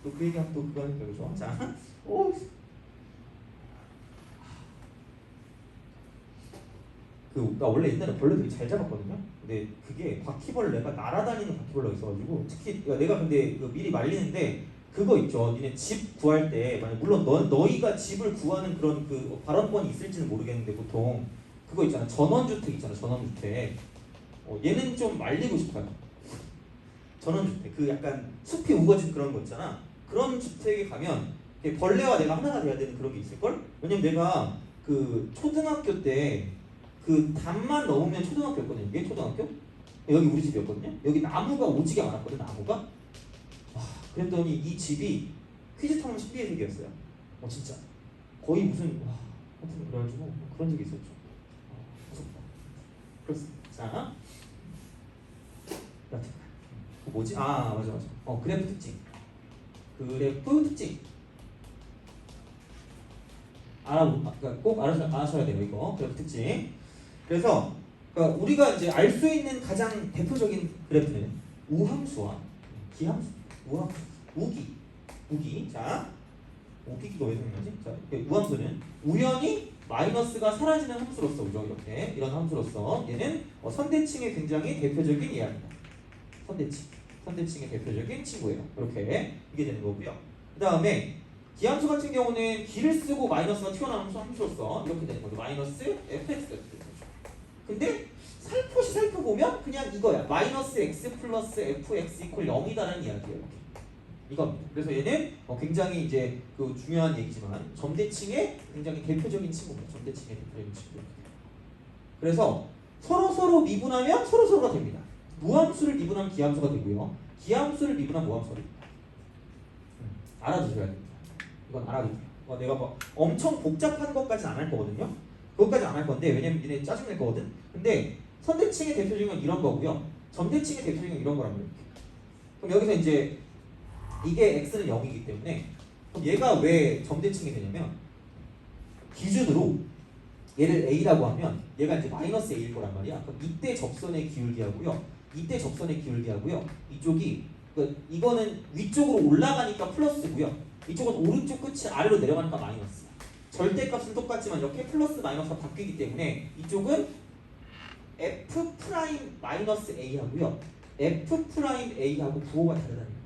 Speaker 1: 또 그 얘기하면 또 그거 하니까 그죠? 자, 나 원래 옛날에 벌레 되게 잘 잡았거든요. 근데 그게 바퀴벌레가 날아다니는 바퀴벌레가 있어가지고 특히 내가 근데 미리 말리는데 그거 있죠. 니네 집 구할 때 만약 물론 너희가 집을 구하는 그런 그 발언권이 있을지는 모르겠는데 보통 그거 있잖아. 전원주택 있잖아. 전원주택. 얘는 좀 말리고 싶어요. 전원주택 그 약간 숲이 우거진 그런 거 있잖아. 그런 주택에 가면 벌레와 내가 하나가 돼야 되는 그런 게 있을걸? 왜냐면 내가 그 초등학교 때 그 담만 넘으면 초등학교였거든요. 이게 초등학교? 여기 우리 집이었거든요. 여기 나무가 오지게 많았거든. 나무가. 와, 그랬더니 이 집이 퀴즈타운 신비의세계였어요. 진짜 거의 무슨 하여튼 그래가지고 그런 적이 있었죠. 무섭다. 그렇습니다. 자, 여튼 뭐지? 맞아. 그래프 특징. 그래프 특징. 꼭 알아셔야 돼요. 이거 그래프 특징. 그래서 그러니까 우리가 이제 알 수 있는 가장 대표적인 그래프는 우함수와 기함수, 우기. 자, 우기가 왜 생각나지? 자, 우함수는 우연히 마이너스가 사라지는 함수로서 그죠? 이렇게 이런 함수로서 얘는 선대칭의 굉장히 대표적인 이야기입니다. 선대칭의 대표적인 친구예요. 이렇게 이게 되는 거고요. 그 다음에 기함수 같은 경우는 기를 쓰고 마이너스가 튀어나오는 함수로서 이렇게 되는 거죠. 마이너스 fx가 되는 거죠. 근데 살포시 살펴보면 그냥 이거야. 마이너스 x 플러스 fx 이퀄 0이다라는 이야기예요. 이겁니다. 그래서 얘는 굉장히 이제 그 중요한 얘기지만 점대칭의 굉장히 대표적인 친구입니다. 점대칭의 대표적인 친구. 그래서 서로 미분하면 서로가 됩니다. 무함수를 미분하면 기함수가 되고요. 기함수를 미분하면 무함수가 됩니다. 알아두셔야 됩니다. 이건 알아두세요. 내가 엄청 복잡한 것까지는 안 할 거거든요. 그것까지 안 할 건데 왜냐면 얘네 짜증낼 거거든. 근데 선대칭의 대표적인 건 이런 거고요. 점대칭의 대표적인 건 이런 거란 말이에요. 그럼 여기서 이제 이게 x는 0이기 때문에 그럼 얘가 왜 점대칭이 되냐면 기준으로 얘를 a라고 하면 얘가 이제 마이너스 a일 거란 말이야. 그럼 이때 접선의 기울기하고요. 이때 접선의 기울기하고요. 이쪽이 이거는 위쪽으로 올라가니까 플러스고요. 이쪽은 오른쪽 끝이 아래로 내려가니까 마이너스. 절대값은 똑같지만 이렇게 플러스 마이너스가 바뀌기 때문에 이쪽은 f 프라임 마이너스 a 하고요. f 프라임 a하고 부호가 다르다는 얘기예요.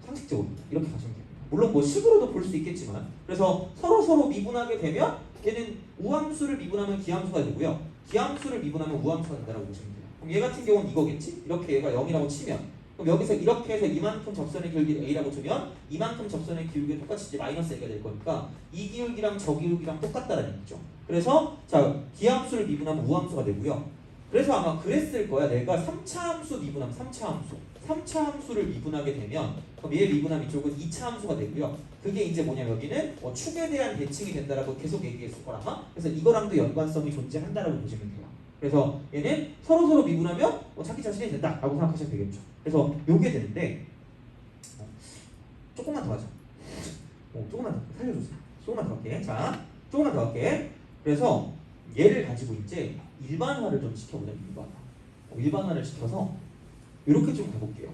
Speaker 1: 상식적으로 이렇게 가시면 됩니다. 물론 뭐 식으로도 볼 수 있겠지만 그래서 서로 미분하게 되면 얘는 우함수를 미분하면 기함수가 되고요. 기함수를 미분하면 우함수가 된다고 보시면 돼요. 그럼 얘 같은 경우는 이거겠지? 이렇게 얘가 0이라고 치면 그럼 여기서 이렇게 해서 이만큼 접선의 기울기를 a라고 두면 이만큼 접선의 기울기가 똑같이 이제 마이너스 a가 될 거니까 이 기울기랑 저 기울기랑 똑같다는 얘기죠. 그래서 자 기함수를 미분하면 우함수가 되고요. 그래서 아마 그랬을 거야. 내가 3차 함수 미분하면 3차 함수를 미분하게 되면 그럼 얘 미분하면 이쪽은 2차 함수가 되고요. 그게 이제 뭐냐면 여기는 축에 대한 대칭이 된다라고 계속 얘기했을 거라마. 그래서 이거랑도 연관성이 존재한다라고 보시면 돼요. 그래서 얘는 서로 미분하면 자기 자신이 된다라고 생각하시면 되겠죠. 그래서 요게 되는데 조금만 더 하자. 조금만 더 살려주세요. 조금만 더 할게. 자, 조금만 더 할게. 그래서 얘를 가지고 이제 일반화를 좀 시켜보자. 일반화를 시켜서 이렇게 좀 가볼게요.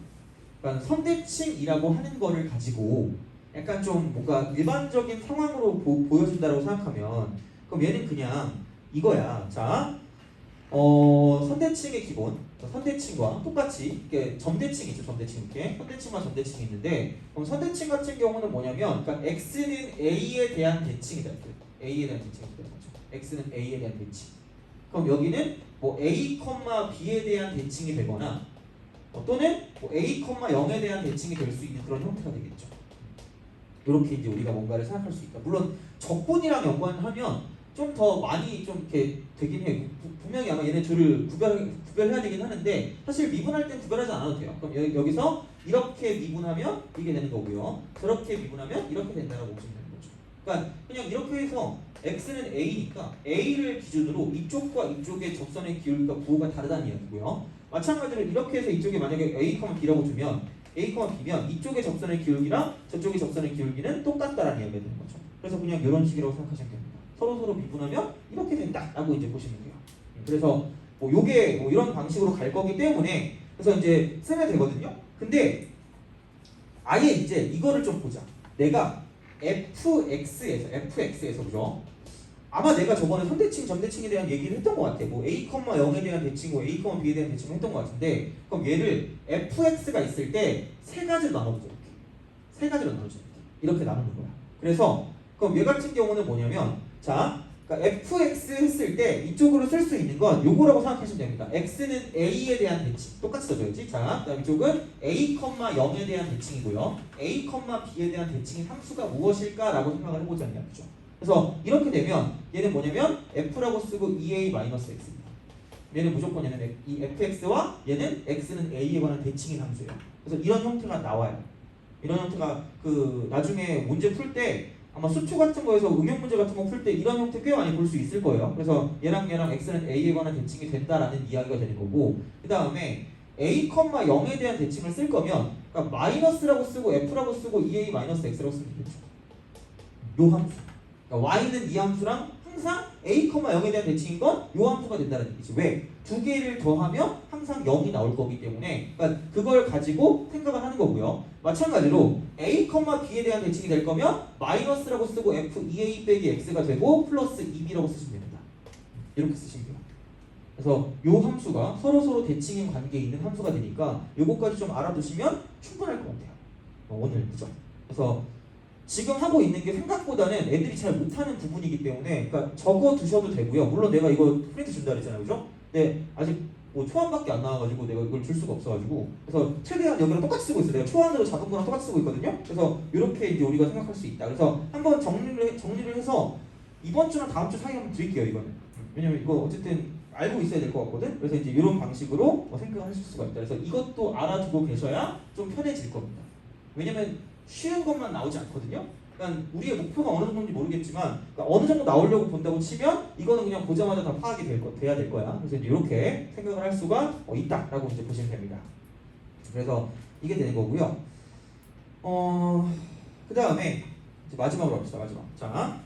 Speaker 1: 그러니까 선대칭이라고 하는 거를 가지고 약간 좀 뭔가 일반적인 상황으로 보여준다고 생각하면 그럼 얘는 그냥 이거야. 자, 선대칭의 기본, 선대칭과 똑같이 이게 점대칭이죠. 점대칭 이렇게 선대칭과 점대칭이 있는데 그럼 선대칭 같은 경우는 뭐냐면 그러니까 x는 a에 대한 대칭이다. a에 대한 대칭이 되는 거죠. x는 a에 대한 대칭. 그럼 여기는 뭐 a, b에 대한 대칭이 되거나 또는 뭐 a, 0에 대한 대칭이 될 수 있는 그런 형태가 되겠죠. 이렇게 이제 우리가 뭔가를 생각할 수 있다. 물론 적분이랑 연관하면 좀 더 많이 좀 이렇게 되긴 해요. 분명히 아마 얘네 둘을 구별해야 되긴 하는데 사실 미분할 땐 구별하지 않아도 돼요. 그럼 여기서 이렇게 미분하면 이게 되는 거고요. 저렇게 미분하면 이렇게 된다고 보시면 되는 거죠. 그러니까 그냥 이렇게 해서 x는 a니까 a를 기준으로 이쪽과 이쪽의 접선의 기울기가 부호가 다르다는 이야기고요. 마찬가지로 이렇게 해서 이쪽에 만약에 a, b라고 두면 a, b면 이쪽의 접선의 기울기랑 저쪽의 접선의 기울기는 똑같다라는 이야기가 되는 거죠. 그래서 그냥 이런 식이라고 생각하시면 됩니다. 서로 미분하면 이렇게 된다라고 이제 보시면 돼요. 그래서 뭐 요게 뭐 이런 방식으로 갈 거기 때문에 그래서 이제 쓰면 되거든요. 근데 아예 이제 이거를 좀 보자. 내가 fx에서 그죠? 아마 내가 저번에 선대칭, 점대칭에 대한 얘기를 했던 것 같아. 뭐 a, 0에 대한 대칭, 뭐 a, b에 대한 대칭을 했던 것 같은데 그럼 얘를 fx가 있을 때 세 가지로 나눠보자. 이렇게. 세 가지로 나눠보자. 이렇게 나누는 거야. 그래서 그럼 얘 같은 경우는 뭐냐면 자, 그러니까 fx 했을 때 이쪽으로 쓸 수 있는 건 요거라고 생각하시면 됩니다. x는 a에 대한 대칭 똑같이 써줘야지. 자, 그다음 이쪽은 a, 0에 대한 대칭이고요. a, b에 대한 대칭인 함수가 무엇일까라고 생각을 해보자는 이야기죠. 그래서 이렇게 되면 얘는 뭐냐면 f라고 쓰고 2a-x입니다. 얘는 무조건 얘는 이 fx와 얘는 x는 a에 관한 대칭인 함수예요. 그래서 이런 형태가 나와요. 이런 형태가 그 나중에 문제 풀 때 아마 수초 같은 거에서 응용 문제 같은 거 풀 때 이런 형태 꽤 많이 볼 수 있을 거예요. 그래서 얘랑 x는 a에 관한 대칭이 된다라는 이야기가 되는 거고 그 다음에 a, 0에 대한 대칭을 쓸 거면 그러니까 마이너스라고 쓰고 f라고 쓰고 2a-x라고 쓰면 되겠죠. 요 함수. 그러니까 y는 이 함수랑 항상 a, 0에 대한 대칭인 건 요 함수가 된다는 얘기지. 왜? 두 개를 더하면 항상 0이 나올 거기 때문에 그러니까 그걸 가지고 생각을 하는 거고요. 마찬가지로 a, b에 대한 대칭이 될 거면 마이너스라고 쓰고 f 2a-x가 되고 플러스 2b라고 쓰시면 됩니다. 이렇게 쓰시면 돼요. 그래서 요 함수가 서로 대칭인 관계에 있는 함수가 되니까 요거까지 좀 알아두시면 충분할 것 같아요. 오늘 그죠? 그래서 지금 하고 있는 게 생각보다는 애들이 잘 못하는 부분이기 때문에 그러니까 적어 두셔도 되고요. 물론 내가 이거 프린트 준다 그랬잖아요. 그죠? 근데 아직 뭐 초안밖에 안 나와가지고 내가 이걸 줄 수가 없어가지고 그래서 최대한 여기랑 똑같이 쓰고 있어요. 내가 초안으로 잡은 거랑 똑같이 쓰고 있거든요. 그래서 이렇게 이제 우리가 생각할 수 있다. 그래서 한번 정리를 해서 이번 주랑 다음 주 사이에 한번 드릴게요. 이거는 왜냐면 이거 어쨌든 알고 있어야 될 것 같거든. 그래서 이제 이런 방식으로 생각을 하실 수가 있다. 그래서 이것도 알아두고 계셔야 좀 편해질 겁니다. 왜냐면 쉬운 것만 나오지 않거든요. 그러니까 우리의 목표가 어느 정도인지 모르겠지만 그러니까 어느 정도 나오려고 본다고 치면 이거는 그냥 보자마자 다 파악이 돼야 될 거야. 그래서 이제 이렇게 생각을 할 수가 있다라고 이제 보시면 됩니다. 그래서 이게 되는 거고요. 그 다음에 마지막으로 합시다. 마지막. 자,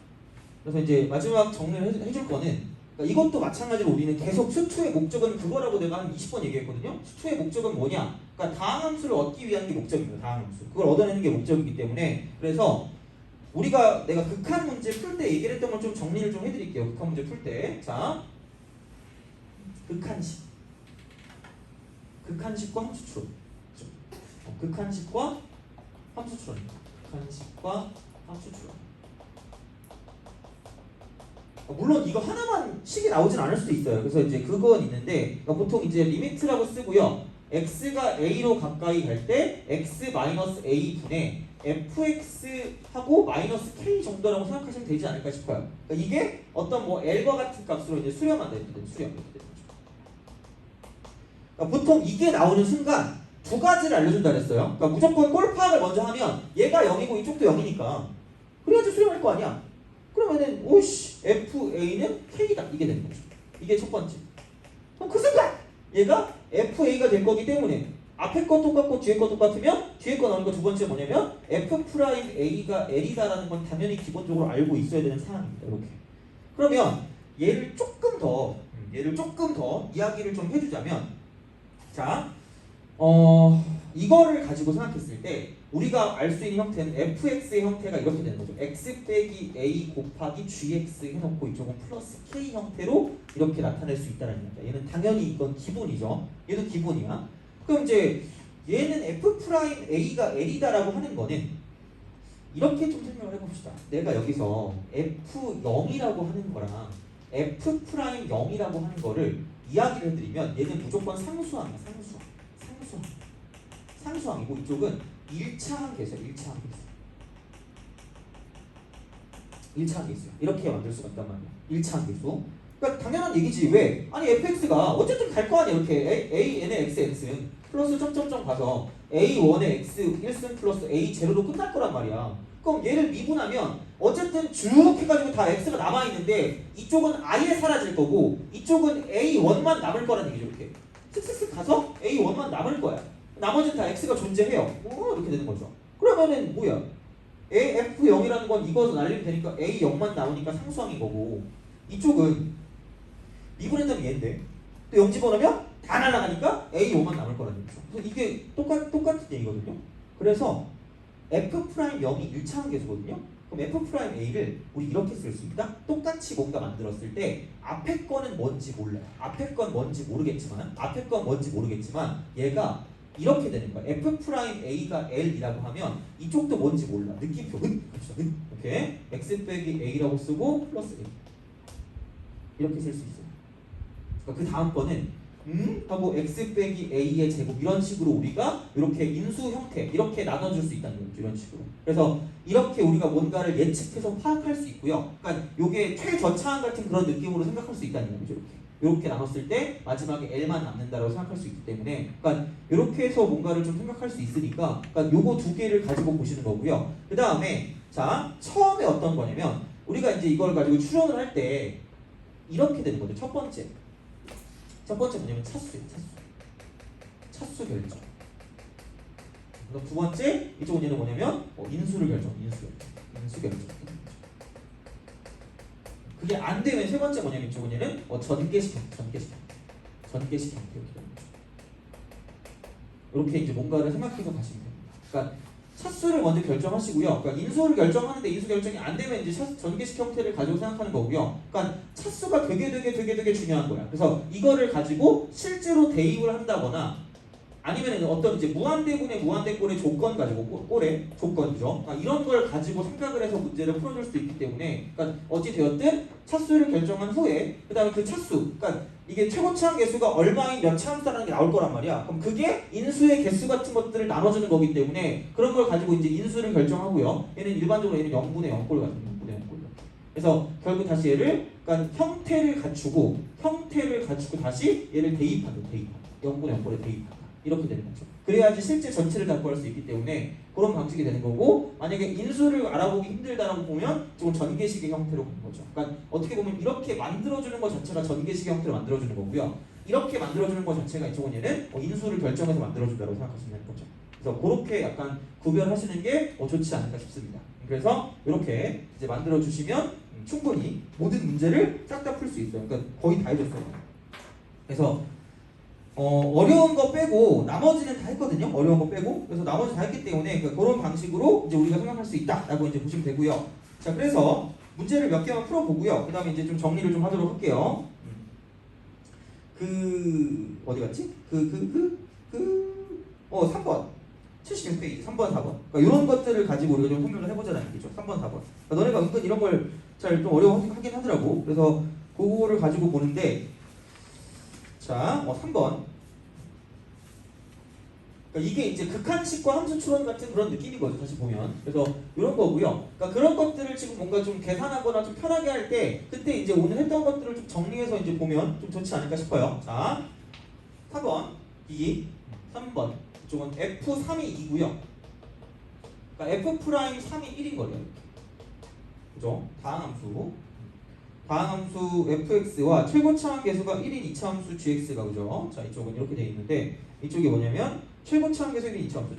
Speaker 1: 그래서 이제 마지막 정리를 해줄 거는 그러니까 이것도 마찬가지로 우리는 계속 수투의 목적은 그거라고 내가 한 20번 얘기했거든요. 수투의 목적은 뭐냐? 그러니까 다항함수를 얻기 위한 게 목적입니다. 다항함수. 그걸 얻어내는 게 목적이기 때문에 그래서 내가 극한 문제 풀 때 얘기를 했던 걸 좀 정리를 좀 해드릴게요. 극한 문제 풀 때. 자, 극한식과 함수 추론. 극한식과 함수 추론. 극한식과 함수 추론. 물론 이거 하나만 식이 나오진 않을 수도 있어요. 그래서 이제 그건 있는데 그러니까 보통 이제 리미트라고 쓰고요. x가 a로 가까이 갈 때 x-a 분의 fx하고 마이너스 k 정도라고 생각하시면 되지 않을까 싶어요. 그러니까 이게 어떤 뭐 l과 같은 값으로 이제 수렴한 되는 거죠. 그러니까 보통 이게 나오는 순간 두 가지를 알려준다 그랬어요. 그러니까 무조건 꼴 파악을 먼저 하면 얘가 0이고 이쪽도 0이니까 그래야지 수렴할 거 아니야. 그러면은 오씨 fa는 k다 이게 되는 거죠. 이게 첫 번째. 그럼 그 순간 얘가 fa가 될 거기 때문에 앞에 거 똑같고 뒤에 거 똑같으면 뒤에 거 나오는 거 두 번째 뭐냐면 f'a가 l이다라는 건 당연히 기본적으로 알고 있어야 되는 사항입니다. 이렇게. 그러면 얘를 조금 더 이야기를 좀 해주자면 자, 이거를 가지고 생각했을 때 우리가 알 수 있는 형태는 fx의 형태가 이렇게 되는 거죠. x 빼기 a 곱하기 gx 해놓고 이쪽은 플러스 k 형태로 이렇게 나타낼 수 있다는 겁니다. 얘는 당연히 이건 기본이죠. 얘도 기본이야. 그럼 이제 얘는 f'a가 l이다라고 하는 거는 이렇게 좀 설명을 해봅시다. 내가 여기서 f0이라고 하는 거랑 f'0이라고 하는 거를 이야기를 해드리면 얘는 무조건 상수항이야. 상수항이고 이쪽은 1차항 계수야. 1차항 계수야. 이렇게 만들 수가 있단 말이야. 1차항 계수. 그러니까 당연한 얘기지. 왜? 아니 fx가 어쨌든 갈 거 아니야. 이렇게 a,n의 xx는 플러스 점점점 가서 a1의 x 1승 플러스 a0로 끝날 거란 말이야. 그럼 얘를 미분하면 어쨌든 쭉 해가지고 다 x가 남아있는데 이쪽은 아예 사라질 거고 이쪽은 a1만 남을 거라는 얘기죠. 이렇게 슥슥슥 가서 a1만 남을 거야. 나머지는 다 x가 존재해요. 이렇게 되는 거죠. 그러면은 뭐야? af0이라는 건 이거 날리면 되니까 a0만 나오니까 상수항인 거고 이쪽은 미분했다면 얘인데 또 0 집어넣으면 다 날아가니까 a5만 남을 거라는 얘기죠. 그래서 이게 똑같은 얘기거든요. 그래서 f'0이 1차항 계수거든요. 그럼 f'a를 우리 이렇게 쓸 수 있다? 똑같이 뭔가 만들었을 때 앞에 거는 뭔지 몰라요. 앞에 건 뭔지 모르겠지만 얘가 이렇게 되는 거야. f'a가 l이라고 하면 이쪽도 뭔지 몰라. 느낌표 이렇게 x 빼기 a라고 쓰고 플러스 a 이렇게 쓸 수 있어요. 그러니까 그 다음 거는 하고 x 빼기 a의 제곱 이런 식으로 우리가 이렇게 인수 형태 이렇게 나눠줄 수 있다는 거죠. 이런 식으로. 그래서 이렇게 우리가 뭔가를 예측해서 파악할 수 있고요. 그러니까 이게 최저차항 같은 그런 느낌으로 생각할 수 있다는 거죠. 이렇게 나눴을 때 마지막에 l만 남는다라고 생각할 수 있기 때문에 그러니까 이렇게 해서 뭔가를 좀 생각할 수 있으니까 그러니까 요거 두 개를 가지고 보시는 거고요. 그 다음에 자 처음에 어떤 거냐면 우리가 이제 이걸 가지고 추론을 할 때 이렇게 되는 거죠. 첫 번째 뭐냐면 차수예요. 차수 결정. 그럼 두 번째 이쪽은 얘는 뭐냐면 인수를 결정. 인수 결정. 그게 안 되면 세 번째 뭐냐면 이쪽은 얘는 전개식 형태 이렇게 되는 거죠. 이렇게 이제 뭔가를 생각해서 가시면 됩니다. 그러니까 차수를 먼저 결정하시고요. 그러니까 인수를 결정하는데 인수 결정이 안 되면 이제 전개식 형태를 가지고 생각하는 거고요. 그러니까 차수가 되게 중요한 거야. 그래서 이거를 가지고 실제로 대입을 한다거나 아니면 어떤 이제 무한대분의 무한대꼴의 조건 가지고 꼴의 조건이죠. 그러니까 이런 걸 가지고 생각을 해서 문제를 풀어줄 수 있기 때문에 그러니까 어찌 되었든 차수를 결정한 후에 그 다음에 그 차수 그러니까 이게 최고차항 개수가 얼마인 몇 차함수라는 게 나올 거란 말이야. 그럼 그게 인수의 개수 같은 것들을 나눠주는 거기 때문에 그런 걸 가지고 이제 인수를 결정하고요. 얘는 일반적으로 얘는 0분의 0꼴 같은 0분의 0꼴. 그래서 결국 다시 얘를 그러니까 형태를 갖추고 다시 얘를 대입한다. 0분의 0꼴에 대입한다. 이렇게 되는 거죠. 그래야지 실제 전체를 답구할 수 있기 때문에 그런 방식이 되는 거고 만약에 인수를 알아보기 힘들다라고 보면 조금 전개식의 형태로 가는 거죠. 그러니까 어떻게 보면 이렇게 만들어주는 것 자체가 전개식의 형태로 만들어주는 거고요. 이렇게 만들어주는 것 자체가 이쪽은 얘는 인수를 결정해서 만들어준다고 생각하시면 되는 거죠. 그래서 그렇게 약간 구별하시는 게 좋지 않을까 싶습니다. 그래서 이렇게 이제 만들어주시면 충분히 모든 문제를 싹 다 풀 수 있어요. 그러니까 거의 다 해줬어요. 그래서 어려운 거 빼고 나머지는 다 했거든요. 어려운 거 빼고 그래서 나머지 다 했기 때문에 그런 방식으로 이제 우리가 생각할 수 있다라고 이제 보시면 되고요. 자 그래서 문제를 몇 개만 풀어보고요. 그 다음에 이제 좀 정리를 좀 하도록 할게요. 어디 갔지? 3번 76페이지 3번 4번 그러니까 이런 것들을 가지고 우리가 좀 설명을 해보자는 얘기죠. 3번 4번 그러니까 너네가 은근 이런 걸 잘 좀 어려워하긴 하더라고. 그래서 그거를 가지고 보는데 자, 3번. 그러니까 이게 이제 극한식과 함수 추론 같은 그런 느낌이거든요. 다시 보면. 그래서 이런 거고요. 그러니까 그런 것들을 지금 뭔가 좀 계산하거나 좀 편하게 할 때 그때 이제 오늘 했던 것들을 좀 정리해서 이제 보면 좀 좋지 않을까 싶어요. 자, 4번, 2, 3번. 이쪽은 F3이 2고요. 그러니까 F'3이 1인 거예요. 그죠? 다항함수. 다항함수 fx와 최고차항 계수가 1인 2차함수 gx가 그죠? 자 이쪽은 이렇게 되어 있는데 이쪽이 뭐냐면 최고차항 계수 1인 2차함수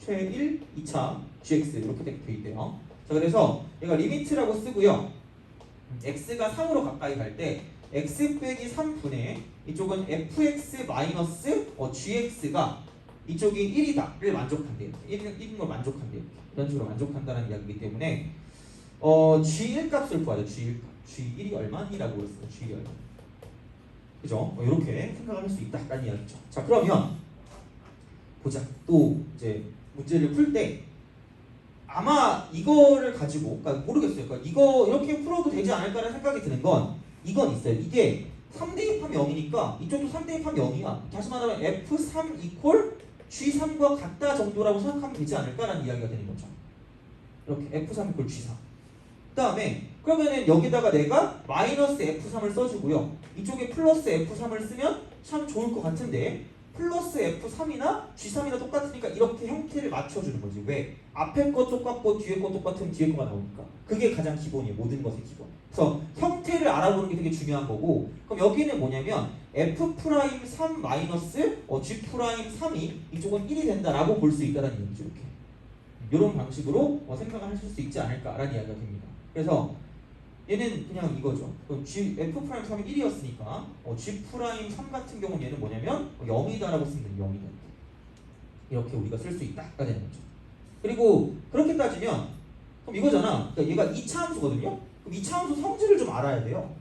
Speaker 1: 최1, 2차 gx 이렇게 되어 있대요. 자 그래서 얘가 리미트라고 쓰고요. x가 3으로 가까이 갈 때 x 빼기 3분의 이쪽은 fx 마이너스 gx가 이쪽이 1이다를 만족한대요. 1인 걸 만족한대요. 이런 식으로 만족한다는 이야기이기 때문에 G1 값을 구하자. G1이 얼마니라고 그랬어요. G1이 얼마. 그죠? 이렇게 생각을 할 수 있다라는 이야기죠. 자 그러면 보자. 또 이제 문제를 풀 때 아마 이거를 가지고 그러니까 모르겠어요. 그러니까 이거 이렇게 풀어도 되지 않을까라는 생각이 드는 건 이건 있어요. 이게 3 대입하면 0이니까 이쪽도 3 대입하면 0이야. 다시 말하면 F3 이퀄 G3과 같다 정도라고 생각하면 되지 않을까라는 이야기가 되는 거죠. 이렇게 F3 이퀄 G3. 그 다음에 그러면은 여기다가 내가 마이너스 F3을 써주고요. 이쪽에 플러스 F3을 쓰면 참 좋을 것 같은데 플러스 F3이나 G3이나 똑같으니까 이렇게 형태를 맞춰주는 거지. 왜? 앞에 거 똑같고 뒤에 거 똑같으면 뒤에 거가 나오니까. 그게 가장 기본이에요. 모든 것의 기본. 그래서 형태를 알아보는 게 되게 중요한 거고, 그럼 여기는 뭐냐면 F'3 마이너스 G'3이 이쪽은 1이 된다라고 볼 수 있다는 얘기죠. 이렇게. 이런 방식으로 생각을 하실 수 있지 않을까라는 이야기가 됩니다. 그래서 얘는 그냥 이거죠. F'3이 1이었으니까 G'3 같은 경우는 얘는 뭐냐면 0이다라고 쓰면 돼요. 0이다. 이렇게 우리가 쓸 수 있다가 되는 거죠. 그리고 그렇게 따지면 그럼 이거잖아. 그러니까 얘가 2차 함수거든요. 그럼 2차 함수 성질을 좀 알아야 돼요.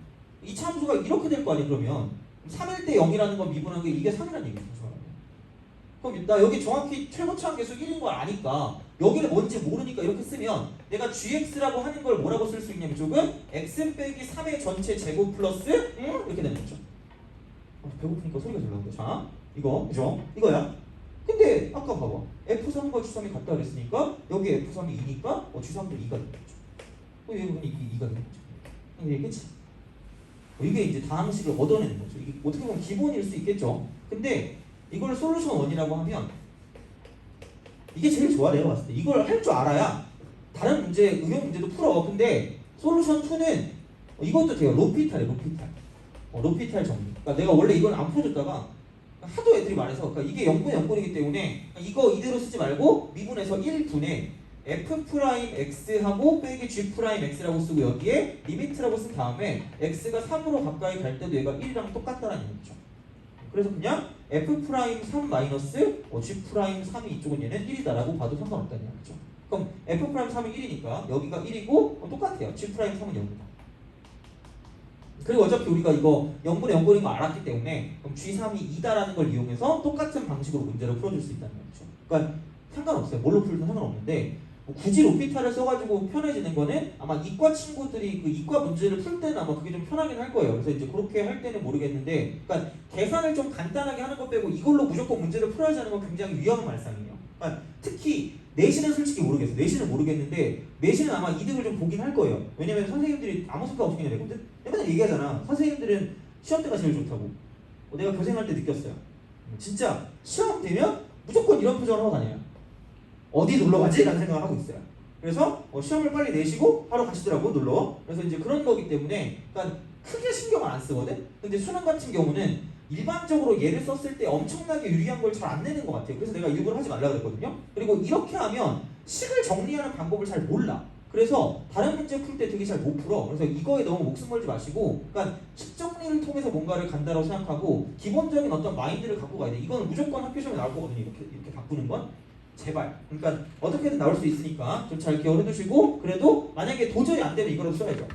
Speaker 1: 2차 함수가 이렇게 될 거 아니에요. 그러면 3일 때 0이라는 건 미분한 게 이게 3이라는 얘기죠. 그럼 나 여기 정확히 최고차항 계수 1인 걸 아니까 여기를 뭔지 모르니까 이렇게 쓰면 내가 gx라고 하는 걸 뭐라고 쓸 수 있냐면 조금 x 빼기 3의 전체 제곱 플러스 이렇게 되는 거죠. 배고프니까 소리가 잘 나온다. 자, 이거 그죠? 이거야. 근데 아까 봐봐. F3과 G3이 같다 그랬으니까 여기 F3이 2니까 G3도 2가 되는 거죠. 얘는 2가 되는 거죠. 이해겠지? 이게 이제 다항식을 얻어내는 거죠. 이게 어떻게 보면 기본일 수 있겠죠. 근데 이걸 솔루션 1이라고 하면 이게 제일 좋아. 내가 봤을 때 이걸 할 줄 알아야 다른 문제, 응용 문제도 풀어. 근데 솔루션 2는 이것도 돼요. 로피탈이에요. 로피탈. 로피탈 정리. 그러니까 내가 원래 이걸 안 풀어줬다가 하도 애들이 말해서 그러니까 이게 0분의 0분이기 때문에 이거 이대로 쓰지 말고 미분해서 1분의 F'X하고 빼기 G'X라고 쓰고 여기에 리미트라고 쓴 다음에 X가 3으로 가까이 갈 때도 얘가 1이랑 똑같다라는 얘기죠. 그래서 그냥 F'3 마이너스 G'3이 이쪽은 얘는 1이다라고 봐도 상관없다는 얘기죠. 그럼 F'3이 1이니까 여기가 1이고 똑같아요. G'3은 0이다. 그리고 어차피 우리가 이거 0분의 0분인 거 알았기 때문에 그럼 G3이 2다라는 걸 이용해서 똑같은 방식으로 문제를 풀어줄 수 있다는 거죠. 그러니까 상관없어요. 뭘로 풀든 상관없는데 굳이 로피탈을 써가지고 편해지는 거는 아마 이과 친구들이 그 이과 문제를 풀 때는 아마 그게 좀 편하긴 할 거예요. 그래서 이제 그렇게 할 때는 모르겠는데, 그러니까 계산을 좀 간단하게 하는 것 빼고 이걸로 무조건 문제를 풀어야지 하는 건 굉장히 위험한 말상이에요. 그러니까 특히 내신은 솔직히 모르겠어요. 내신은 모르겠는데 내신은 아마 이득을 좀 보긴 할 거예요. 왜냐면 선생님들이 아무 생각 없이 그냥 내거든. 맨날 얘기하잖아. 선생님들은 시험 때가 제일 좋다고. 내가 교생할 때 느꼈어요. 진짜 시험 되면 무조건 이런 표정을 하고 다녀요. 어디 놀러 가지? 라는 생각을 하고 있어요. 그래서 시험을 빨리 내시고 바로 가시더라고 놀러. 그래서 이제 그런 거기 때문에 그러니까 크게 신경을 안 쓰거든. 근데 수능 같은 경우는 일반적으로 얘를 썼을 때 엄청나게 유리한 걸 잘 안 내는 것 같아요. 그래서 내가 일부러 하지 말라 그랬거든요. 그리고 이렇게 하면 식을 정리하는 방법을 잘 몰라. 그래서 다른 문제 풀 때 되게 잘 못 풀어. 그래서 이거에 너무 목숨 걸지 마시고, 그러니까 식 정리를 통해서 뭔가를 간다고 생각하고 기본적인 어떤 마인드를 갖고 가야 돼. 이거는 무조건 학교 시험에 나올 거거든요. 이렇게 바꾸는 건. 제발. 그러니까 어떻게든 나올 수 있으니까 좀 잘 기억을 해두시고, 그래도 만약에 도저히 안 되면 이거라도 써야죠.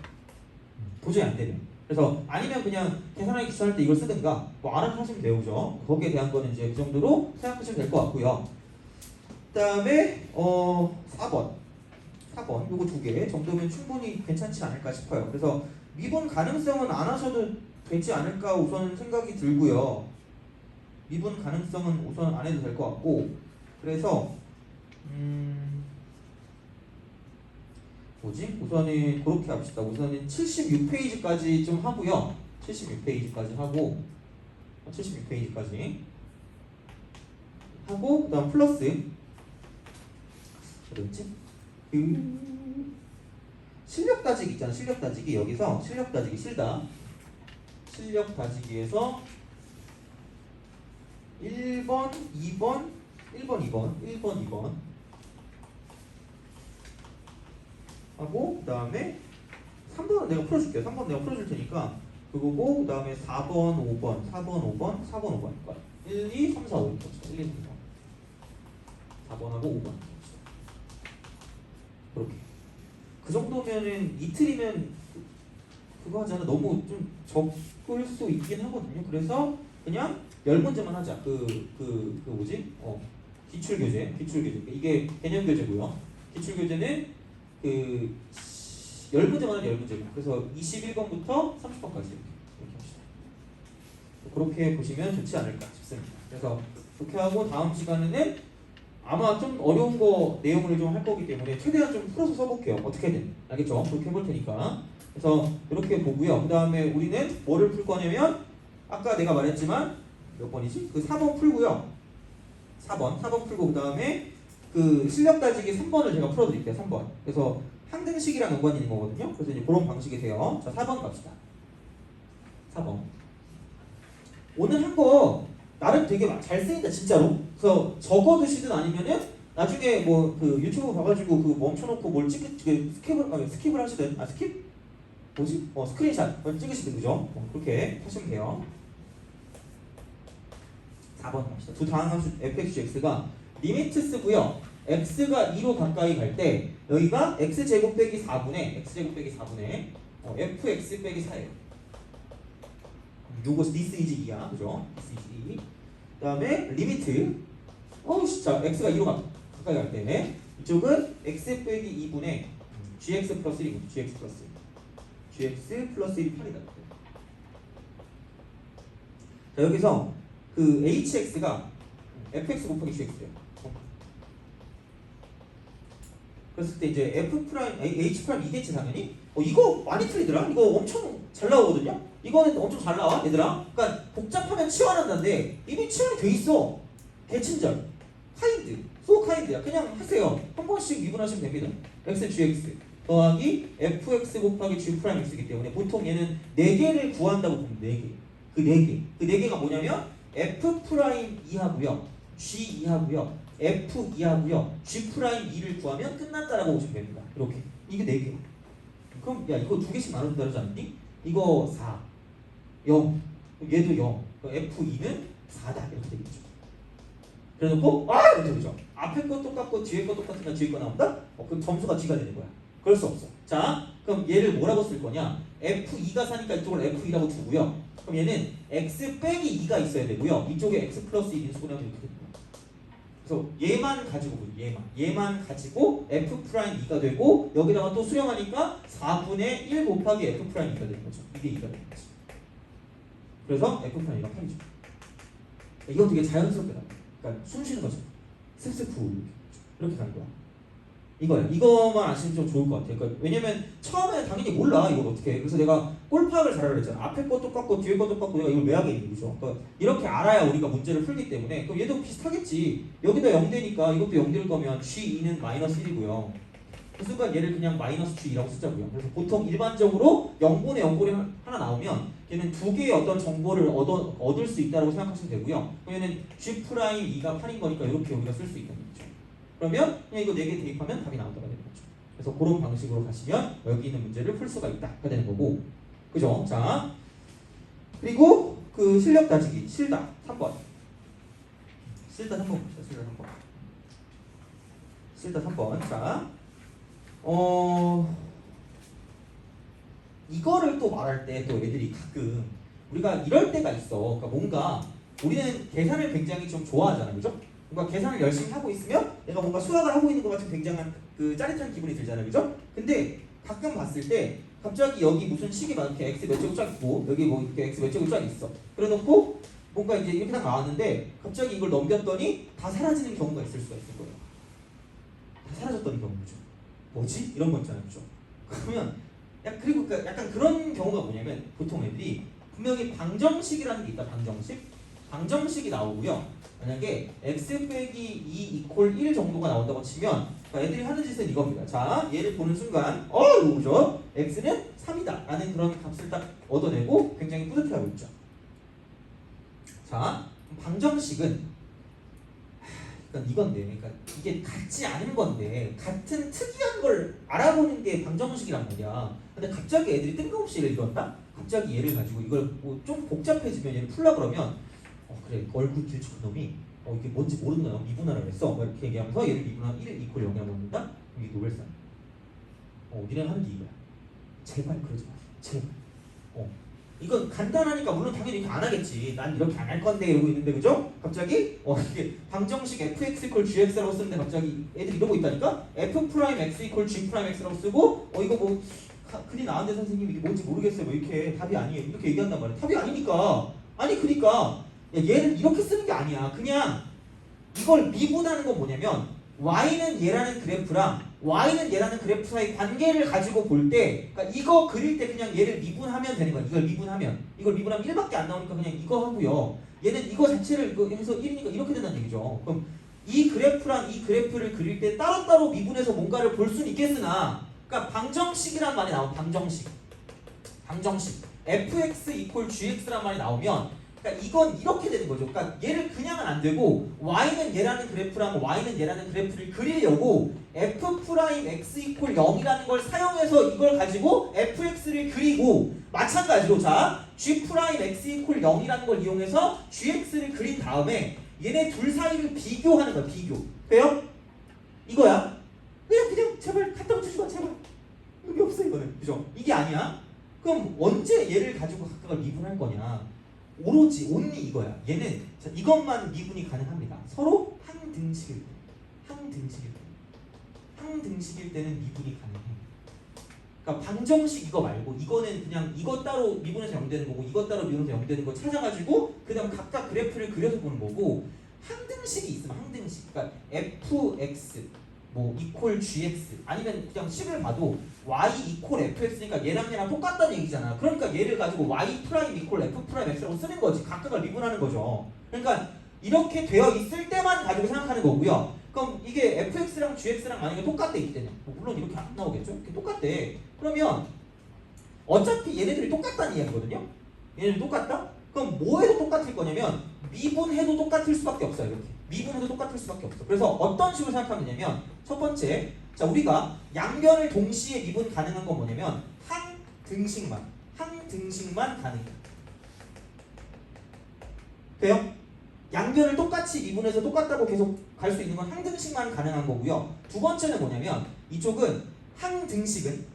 Speaker 1: 도저히 안 되면. 그래서 아니면 그냥 계산하기 귀찮을 때 이걸 쓰든가 뭐 알아서 하시면 돼요. 그죠? 거기에 대한 거는 이제 그 정도로 생각하시면 될 것 같고요. 그 다음에 4번 요거 2개 정도면 충분히 괜찮지 않을까 싶어요. 그래서 미분 가능성은 안 하셔도 되지 않을까 우선 생각이 들고요. 미분 가능성은 우선 안 해도 될 것 같고, 그래서 우선은 그렇게 합시다. 우선은 76페이지까지 좀 하고요. 76페이지까지 하고 76페이지까지 하고 그 다음 플러스 어디였지? 실력 따지기 있잖아. 실력 따지기. 여기서 실력 따지기 실력 따지기에서 1번, 2번, 1번 하고, 그 다음에 3번은 내가 풀어줄게요. 3번 내가 풀어줄 테니까 그거고, 그 다음에 4번, 5번, 4번 5번 1, 2, 3, 4, 5 1, 2, 3, 4 4번하고 5번 그렇게. 그 정도면은 이틀이면 그거 하잖아. 너무 좀 적을 수 있긴 하거든요. 그래서 그냥 10문제만 하자. 뭐지? 기출교재. 이게 개념교재고요. 기출교재는 10문제만 하면 10문제고. 그래서 21번부터 30번까지 이렇게 합시다. 그렇게 보시면 좋지 않을까 싶습니다. 그래서 그렇게 하고 다음 시간에는 아마 좀 어려운 거 내용을 좀 할 거기 때문에 최대한 좀 풀어서 써볼게요. 어떻게든 알겠죠? 그렇게 해볼 테니까. 그래서 이렇게 보고요. 그 다음에 우리는 뭐를 풀 거냐면 아까 내가 말했지만 몇 번이지? 그 4번 풀고요. 4번 풀고 그 다음에 그 실력 따지기 3번을 제가 풀어드릴게요. 3번. 그래서 항등식이랑 연관이 있는 거거든요. 그래서 이제 그런 방식이 돼요. 자, 4번 갑시다. 4번. 오늘 한 거 나름 되게 잘 쓰인다 진짜로. 그래서 적어두시든 아니면은 나중에 뭐 그 유튜브 봐가지고 그 멈춰놓고 뭘 스킵을 하시든 스킵? 뭐지? 스크린샷 찍으시든 그죠? 그렇게 하시면 돼요. 4번 갑시다. 두 다항함수 fx, x가 리미트 쓰고요. x가 2로 가까이 갈 때 여기가 x제곱 빼기 4분의 fx 빼기 4예요. 요거 this is 2야. 그죠? this is 2. 그 다음에 리미트 진짜 x가 2로 가까이 갈 때 이쪽은 x 빼기 2분의 gx 플러스 1이고 gx 플러스 1이 8이다. 자, 여기서 그 hx가 fx 곱하기 gx예요. 그랬을 때 이제 f 프라임 h 프라임 2대치 당연히 이거 많이 틀리더라. 이거 엄청 잘 나오거든요. 이거는 엄청 잘 나와 얘들아. 그러니까 복잡하면 치환한다는데 이미 치환이 돼 있어. 대친절 카인드 소 카인드야. 그냥 하세요. 한 번씩 미분하시면 됩니다. x gx 더하기 fx 곱하기 g 프라임 x이기 때문에 보통 얘는 4개를 구한다고 보면 4개. 그 4개가 뭐냐면 f 프라임 2하고요, g 2하고요, f 2하고요, g 프라임 2를 구하면 끝난다라고 보시면 됩니다. 이렇게 이게 4개. 그럼 야 이거 2개씩 나눠서 다르지 않니? 이거 4, 0, 얘도 0. f2는 4다 이렇게 되겠죠. 그래놓고 이렇게 되죠. 앞에 거 똑같고 뒤에 거 똑같으면 뒤에 거 나온다? 그럼 점수가 G가 되는 거야. 그럴 수 없어. 자, 그럼 얘를 뭐라고 쓸 거냐? f2가 4니까 이쪽을 f2라고 두고요. 그럼 얘는 x 빼기 2가 있어야 되고요. 이쪽에 x 플러스 2 인수분해하면 이렇게 됩니다. 그래서 얘만 가지고 얘만 가지고 f 프라임 2가 되고 여기다가 또 수렴하니까 4분의 1 곱하기 f 프라임 2가 되는 거죠. 이게 2가 되는 거죠. 그래서 f 프라임 2가 8이죠. 이건 되게 자연스럽게 나와요. 그러니까 숨 쉬는 거죠. 쓱쓱 이렇게 가는 거야. 이거예요. 이거만 아시면 좀 좋을 것 같아요. 그러니까 왜냐면 처음에 당연히 몰라 이걸 어떻게 해. 그래서 내가 꼴파악을 잘하라 그랬잖아. 앞에 거 똑같고 뒤에 거 똑같고 내가 이걸 왜 하게 있는 거죠. 그러니까 이렇게 알아야 우리가 문제를 풀기 때문에 그럼 얘도 비슷하겠지. 여기다 0되니까 이것도 0될 거면 G2는 마이너스 1이고요. 그 순간 얘를 그냥 마이너스 G2라고 쓰자고요. 그래서 보통 일반적으로 0분의 0분이 하나 나오면 얘는 두 개의 어떤 정보를 얻을 수 있다고 생각하시면 되고요. 얘는 G'2가 8인 거니까 이렇게 여기다 쓸 수 있다는 거죠. 그러면 그냥 이거 4개 대입하면 답이 나온다고 되는 거죠. 그래서 그런 방식으로 가시면 여기 있는 문제를 풀 수가 있다가 되는 거고, 그죠? 자, 그리고 그 실력 따지기 실다 3번. 실다 3번 봅시다. 실다 3번. 자, 이거를 또 말할 때 또 애들이 가끔 우리가 이럴 때가 있어. 그러니까 뭔가 우리는 계산을 굉장히 좀 좋아하잖아, 그죠? 뭔가 계산을 열심히 하고 있으면 내가 뭔가 수학을 하고 있는 것 같은 굉장한 그 짜릿한 기분이 들잖아요, 그죠? 근데 가끔 봤을 때 갑자기 여기 무슨 식이 막 이렇게 x 몇 제곱 쫙 있고 여기 뭐 이렇게 x 몇 제곱 쫙 있어. 그래놓고 뭔가 이제 이렇게 딱 나왔는데 갑자기 이걸 넘겼더니 다 사라지는 경우가 있을 수가 있을 거예요. 다 사라졌던 경우죠. 뭐지? 이런 거 있잖아요, 그죠? 그러면 그리고 약간 그런 경우가 뭐냐면 보통 애들이 분명히 방정식이라는 게 있다. 방정식이 나오고요. 만약에 x 빼기 2 이퀄 1 정도가 나온다고 치면 애들이 하는 짓은 이겁니다. 자, 얘를 보는 순간 이거 보죠? x는 3이다 라는 그런 값을 딱 얻어내고 굉장히 뿌듯해하고 있죠. 자, 방정식은 그러니까 이건데, 그러니까 이게 같지 않은 건데 같은 특이한 걸 알아보는 게 방정식이란 말이야. 근데 갑자기 애들이 뜬금없이 얘를 이런다? 갑자기 얘를 가지고 이걸 뭐 좀 복잡해지면 얘를 풀라 그러면 그래 얼굴 길쭉한 놈이 이게 뭔지 모르는 놈 미분하라 그랬어. 이렇게 얘기하면서 얘를 미분하면 1 이퀄 0이라고 넣는다? 이게 노벨상. 니네가 하는 게 이거야. 제발 그러지 마. 제발. 이건 간단하니까 물론 당연히 이렇게 안 하겠지. 난 이렇게 안 할 건데 이러고 있는데 그죠? 갑자기 이게 방정식 fx 이퀄 gx라고 쓰는데 갑자기 애들이 이러고 있다니까? f 프라임 x 이퀄 g 프라임 x라고 쓰고 이거 뭐 글이 나왔는데 선생님 이게 뭔지 모르겠어요. 뭐 이렇게 답이 아니에요. 이렇게 얘기한단 말이야. 답이 아니니까 아니 그러니까 얘를 이렇게 쓰는 게 아니야. 그냥 이걸 미분하는 건 뭐냐면 y는 얘라는 그래프랑 y는 얘라는 그래프 사이 관계를 가지고 볼 때, 그러니까 이거 그릴 때 그냥 얘를 미분하면 되는 거야. 이걸 미분하면 1밖에 안 나오니까 그냥 이거 하고요. 얘는 이거 자체를 해서 1이니까 이렇게 된다는 얘기죠. 그럼 이 그래프랑 이 그래프를 그릴 때 따로따로 미분해서 뭔가를 볼 수는 있겠으나, 그러니까 방정식이란 말이 나오면 방정식 fx equal gx란 말이 나오면, 그러니까 이건 이렇게 되는 거죠. 그러니까 얘를 그냥은 안 되고 y는 얘라는 그래프랑 y는 얘라는 그래프를 그리려고 f'x equal 0이라는 걸 사용해서 이걸 가지고 fx를 그리고, 마찬가지로 자 g'x equal 0이라는 걸 이용해서 gx를 그린 다음에 얘네 둘 사이를 비교하는 거야. 비교. 돼요? 이거야. 그냥 제발 갖다 붙여주마 제발. 여기 없어 이거는. 그죠? 이게 아니야. 그럼 언제 얘를 가지고 각각을 미분할 거냐? 오로지 온리 이거야. 얘는 자, 이것만 미분이 가능합니다. 서로 항등식일 때는 미분이 가능해. 그러니까 방정식 이거 말고 이거는 그냥 이거 따로 미분해서 0 되는 거고 이거 따로 미분해서 0 되는 거 찾아가지고 그다음 각각 그래프를 그려서 보는 거고, 항등식이 있으면 항등식. 그러니까 fx 뭐 equal gx 아니면 그냥 식을 봐도 y equal fx니까 얘랑 똑같다는 얘기잖아. 그러니까 얘를 가지고 y 프라임 equal f 프라임 x라고 쓰는 거지. 각각을 미분하는 거죠. 그러니까 이렇게 되어 있을 때만 가지고 생각하는 거고요. 그럼 이게 fx랑 gx랑 만약에 똑같대 이때는 물론 이렇게 안 나오겠죠. 이렇게 똑같대. 그러면 어차피 얘네들이 똑같다는 이야기거든요. 얘네들이 똑같다? 그럼 뭐해도 똑같을 거냐면 미분해도 똑같을 수밖에 없어요. 이렇게 미분해도 똑같을 수밖에 없어. 그래서 어떤 식으로 생각하면 되냐면, 첫 번째, 자 우리가 양변을 동시에 미분 가능한 건 뭐냐면 항등식만 가능해. 돼요? 양변을 똑같이 미분해서 똑같다고 계속 갈 수 있는 건 항등식만 가능한 거고요. 두 번째는 뭐냐면 이쪽은 항등식은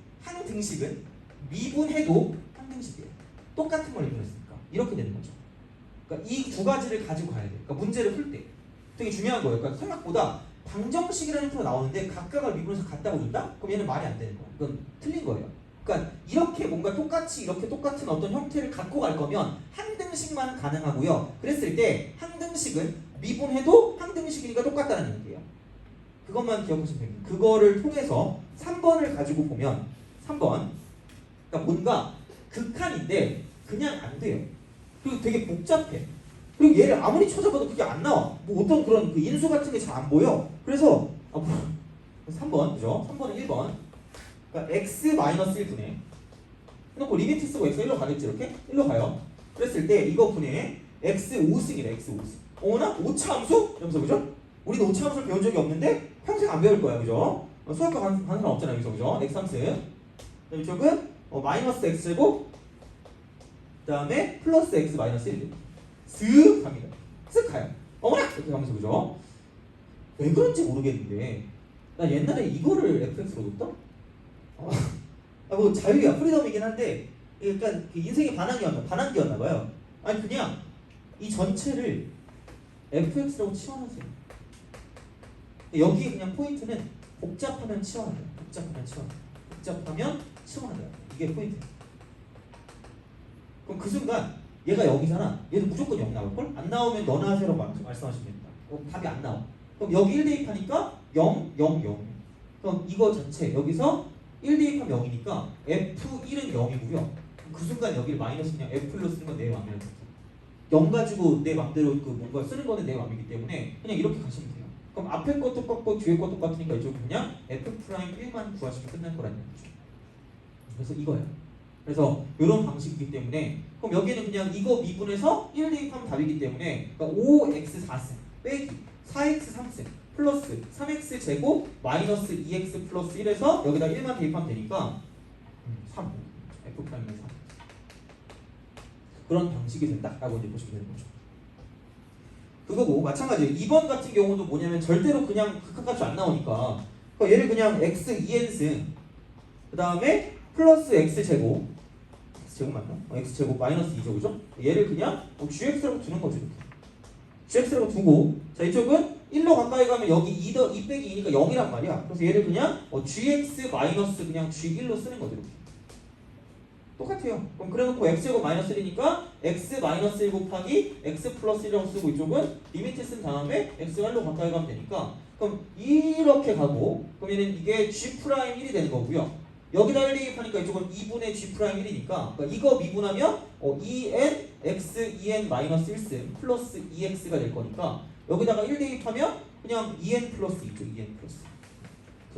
Speaker 1: 미분해도 항등식이에요. 똑같은 걸 미분했으니까 이렇게 되는 거죠. 그러니까 이 두 가지를 가지고 가야 돼. 그러니까 문제를 풀 때 되게 중요한 거예요. 그러니까 생각보다 방정식이라는 표가 나오는데 각각을 미분해서 같다고 준다? 그럼 얘는 말이 안 되는 거야. 이건 틀린 거예요. 그러니까 이렇게 뭔가 똑같이 이렇게 똑같은 어떤 형태를 갖고 갈 거면 항등식만 가능하고요. 그랬을 때 항등식은 미분해도 항등식이니까 똑같다는 얘기예요. 그것만 기억하시면 됩니다. 그거를 통해서 3번을 가지고 보면 3번, 그러니까 뭔가 극한인데 그냥 안 돼요. 그리고 되게 복잡해. 그리고 얘를 아무리 찾아봐도 그게 안 나와. 뭐 어떤 그런 그 인수 같은 게 잘 안 보여. 그래서 3번, 그죠? 3번은 1번. 그러니까 x-1분의 해놓고 리미트 쓰고 x 1로 가겠지 이렇게? 1로 가요. 그랬을 때 이거 분의 x 5승이래. x 5승. 어머나? 오차함수? 이러면서 그죠? 우리는 오차함수를 배운 적이 없는데 평생 안 배울 거야. 그죠? 수학과 가는 사람 없잖아요. 여기서 그죠? x 3승. 이쪽은 마이너스 x제곱 그 다음에 플러스 x 마이너스 1 쓱 갑니다. 쓱 가요. 어머나! 이렇게 가면서 그죠? 왜 그런지 모르겠는데 나 옛날에 이거를 fx로 뒀다? 뭐 자유야 프리덤이긴 한데 약간 인생의 반항기였나 봐요. 아니 그냥 이 전체를 fx라고 치환하세요. 여기에 그냥 포인트는 복잡하면 치환하다. 복잡하면 치환하다. 이게 포인트예요. 그럼 그 순간 얘가 여기잖아. 얘도 무조건 0 나올걸? 안 나오면 너나 하세요라고 말씀하시면 됩니다. 답이 안 나와. 그럼 여기 1 대입하니까 0, 0, 0. 그럼 이거 전체 여기서 1 대입하면 0이니까 F1은 0이고요. 그 순간 여기를 마이너스 그냥 F로 쓰는 건 내 맘이에요. 0 가지고 내 맘대로 그 뭔가 쓰는 거는 내 맘이기 때문에 그냥 이렇게 가시면 돼요. 그럼 앞에 거 똑같고 뒤에 거 똑같으니까 이쪽은 그냥 F'1만 구하시면 끝날 거라는 얘기죠. 그래서 이거예요. 그래서 이런 방식이기 때문에 그럼 여기는 그냥 이거 미분해서 1 대입하면 답이기 때문에 그러니까 5x 4승 빼기 4x 3승 플러스 3x 제곱 마이너스 2x 플러스 1에서 여기다 1만 대입하면 되니까 3 F'는 3 그런 방식이 된다라고 이제 보시면 되는 거죠. 그거고 마찬가지예요. 2번 같은 경우도 뭐냐면 절대로 그냥 극한값이 안 나오니까 그러니까 얘를 그냥 x 2n승 그 다음에 플러스 x제곱 x제곱 맞나? x제곱 마이너스 2죠 그죠? 얘를 그냥 gx라고 두는 거죠. 이렇게. gx라고 두고 자 이쪽은 1로 가까이 가면 여기 2 빼기 2니까 0이란 말이야. 그래서 얘를 그냥 gx 마이너스 그냥 g1로 쓰는 거죠. 이렇게. 똑같아요. 그럼 그래놓고 x제곱 마이너스 1이니까 x 마이너스 1 곱하기 x 플러스 1이라고 쓰고 이쪽은 리미트 쓴 다음에 x가 1로 가까이 가면 되니까 그럼 이렇게 가고 그러면 이게 g 프라임 1이 되는 거고요. 여기다 1 대입하니까 이쪽은 2분의 g 프라임 1이니까 그러니까 이거 미분하면 2n x 2n 마이너스 1승 플러스 2x가 될 거니까 여기다가 1 대입하면 그냥 2n 플러스 2죠. 2n 플러스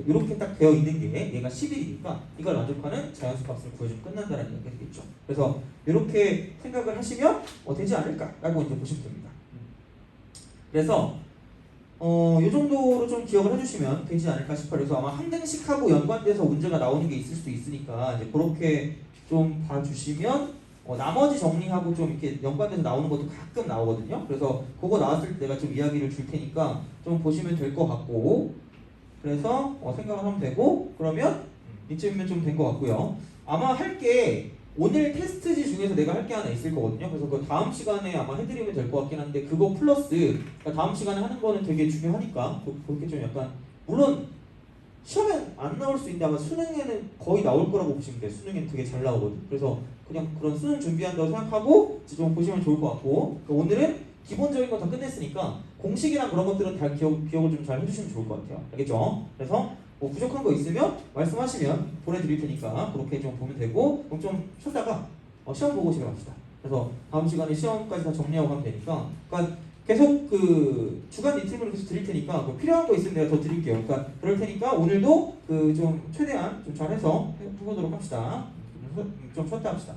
Speaker 1: 이렇게 딱 되어 있는 게 얘가 11이니까 이걸 만족하는 자연수 값을 구해주면 끝난다는 얘기가 되겠죠. 그래서 이렇게 생각을 하시면 되지 않을까라고 이제 보시면 됩니다. 그래서 이 정도로 좀 기억을 해주시면 되지 않을까 싶어요. 그래서 아마 항등식하고 연관돼서 문제가 나오는 게 있을 수도 있으니까 이제 그렇게 좀 봐주시면 나머지 정리하고 좀 이렇게 연관돼서 나오는 것도 가끔 나오거든요. 그래서 그거 나왔을 때 내가 좀 이야기를 줄 테니까 좀 보시면 될 것 같고 그래서 생각을 하면 되고 그러면 이쯤이면 좀 된 것 같고요. 아마 할 게 오늘 테스트지 중에서 내가 할 게 하나 있을 거거든요. 그래서 그 다음 시간에 아마 해드리면 될 것 같긴 한데 그거 플러스 그러니까 다음 시간에 하는 거는 되게 중요하니까 그렇게 좀 약간 물론 시험에 안 나올 수 있는데 아마 수능에는 거의 나올 거라고 보시면 돼요. 수능에는 되게 잘 나오거든. 그래서 그냥 그런 수능 준비한다고 생각하고 좀 보시면 좋을 것 같고 그러니까 오늘은 기본적인 거 다 끝냈으니까 공식이랑 그런 것들은 다 기억을 좀 잘 해주시면 좋을 것 같아요. 알겠죠? 그래서 부족한 거 있으면 말씀하시면 보내드릴 테니까 그렇게 좀 보면 되고 그럼 좀 쉬었다가 시험 보고 집에 갑시다. 그래서 다음 시간에 시험까지 다 정리하고 가면 되니까 그러니까 계속 그 주간 리트를 계속 드릴 테니까 필요한 거 있으면 내가 더 드릴게요. 그러니까 그럴 테니까 오늘도 그 좀 최대한 좀 잘해서 해보도록 합시다. 좀 쉬었다 합시다.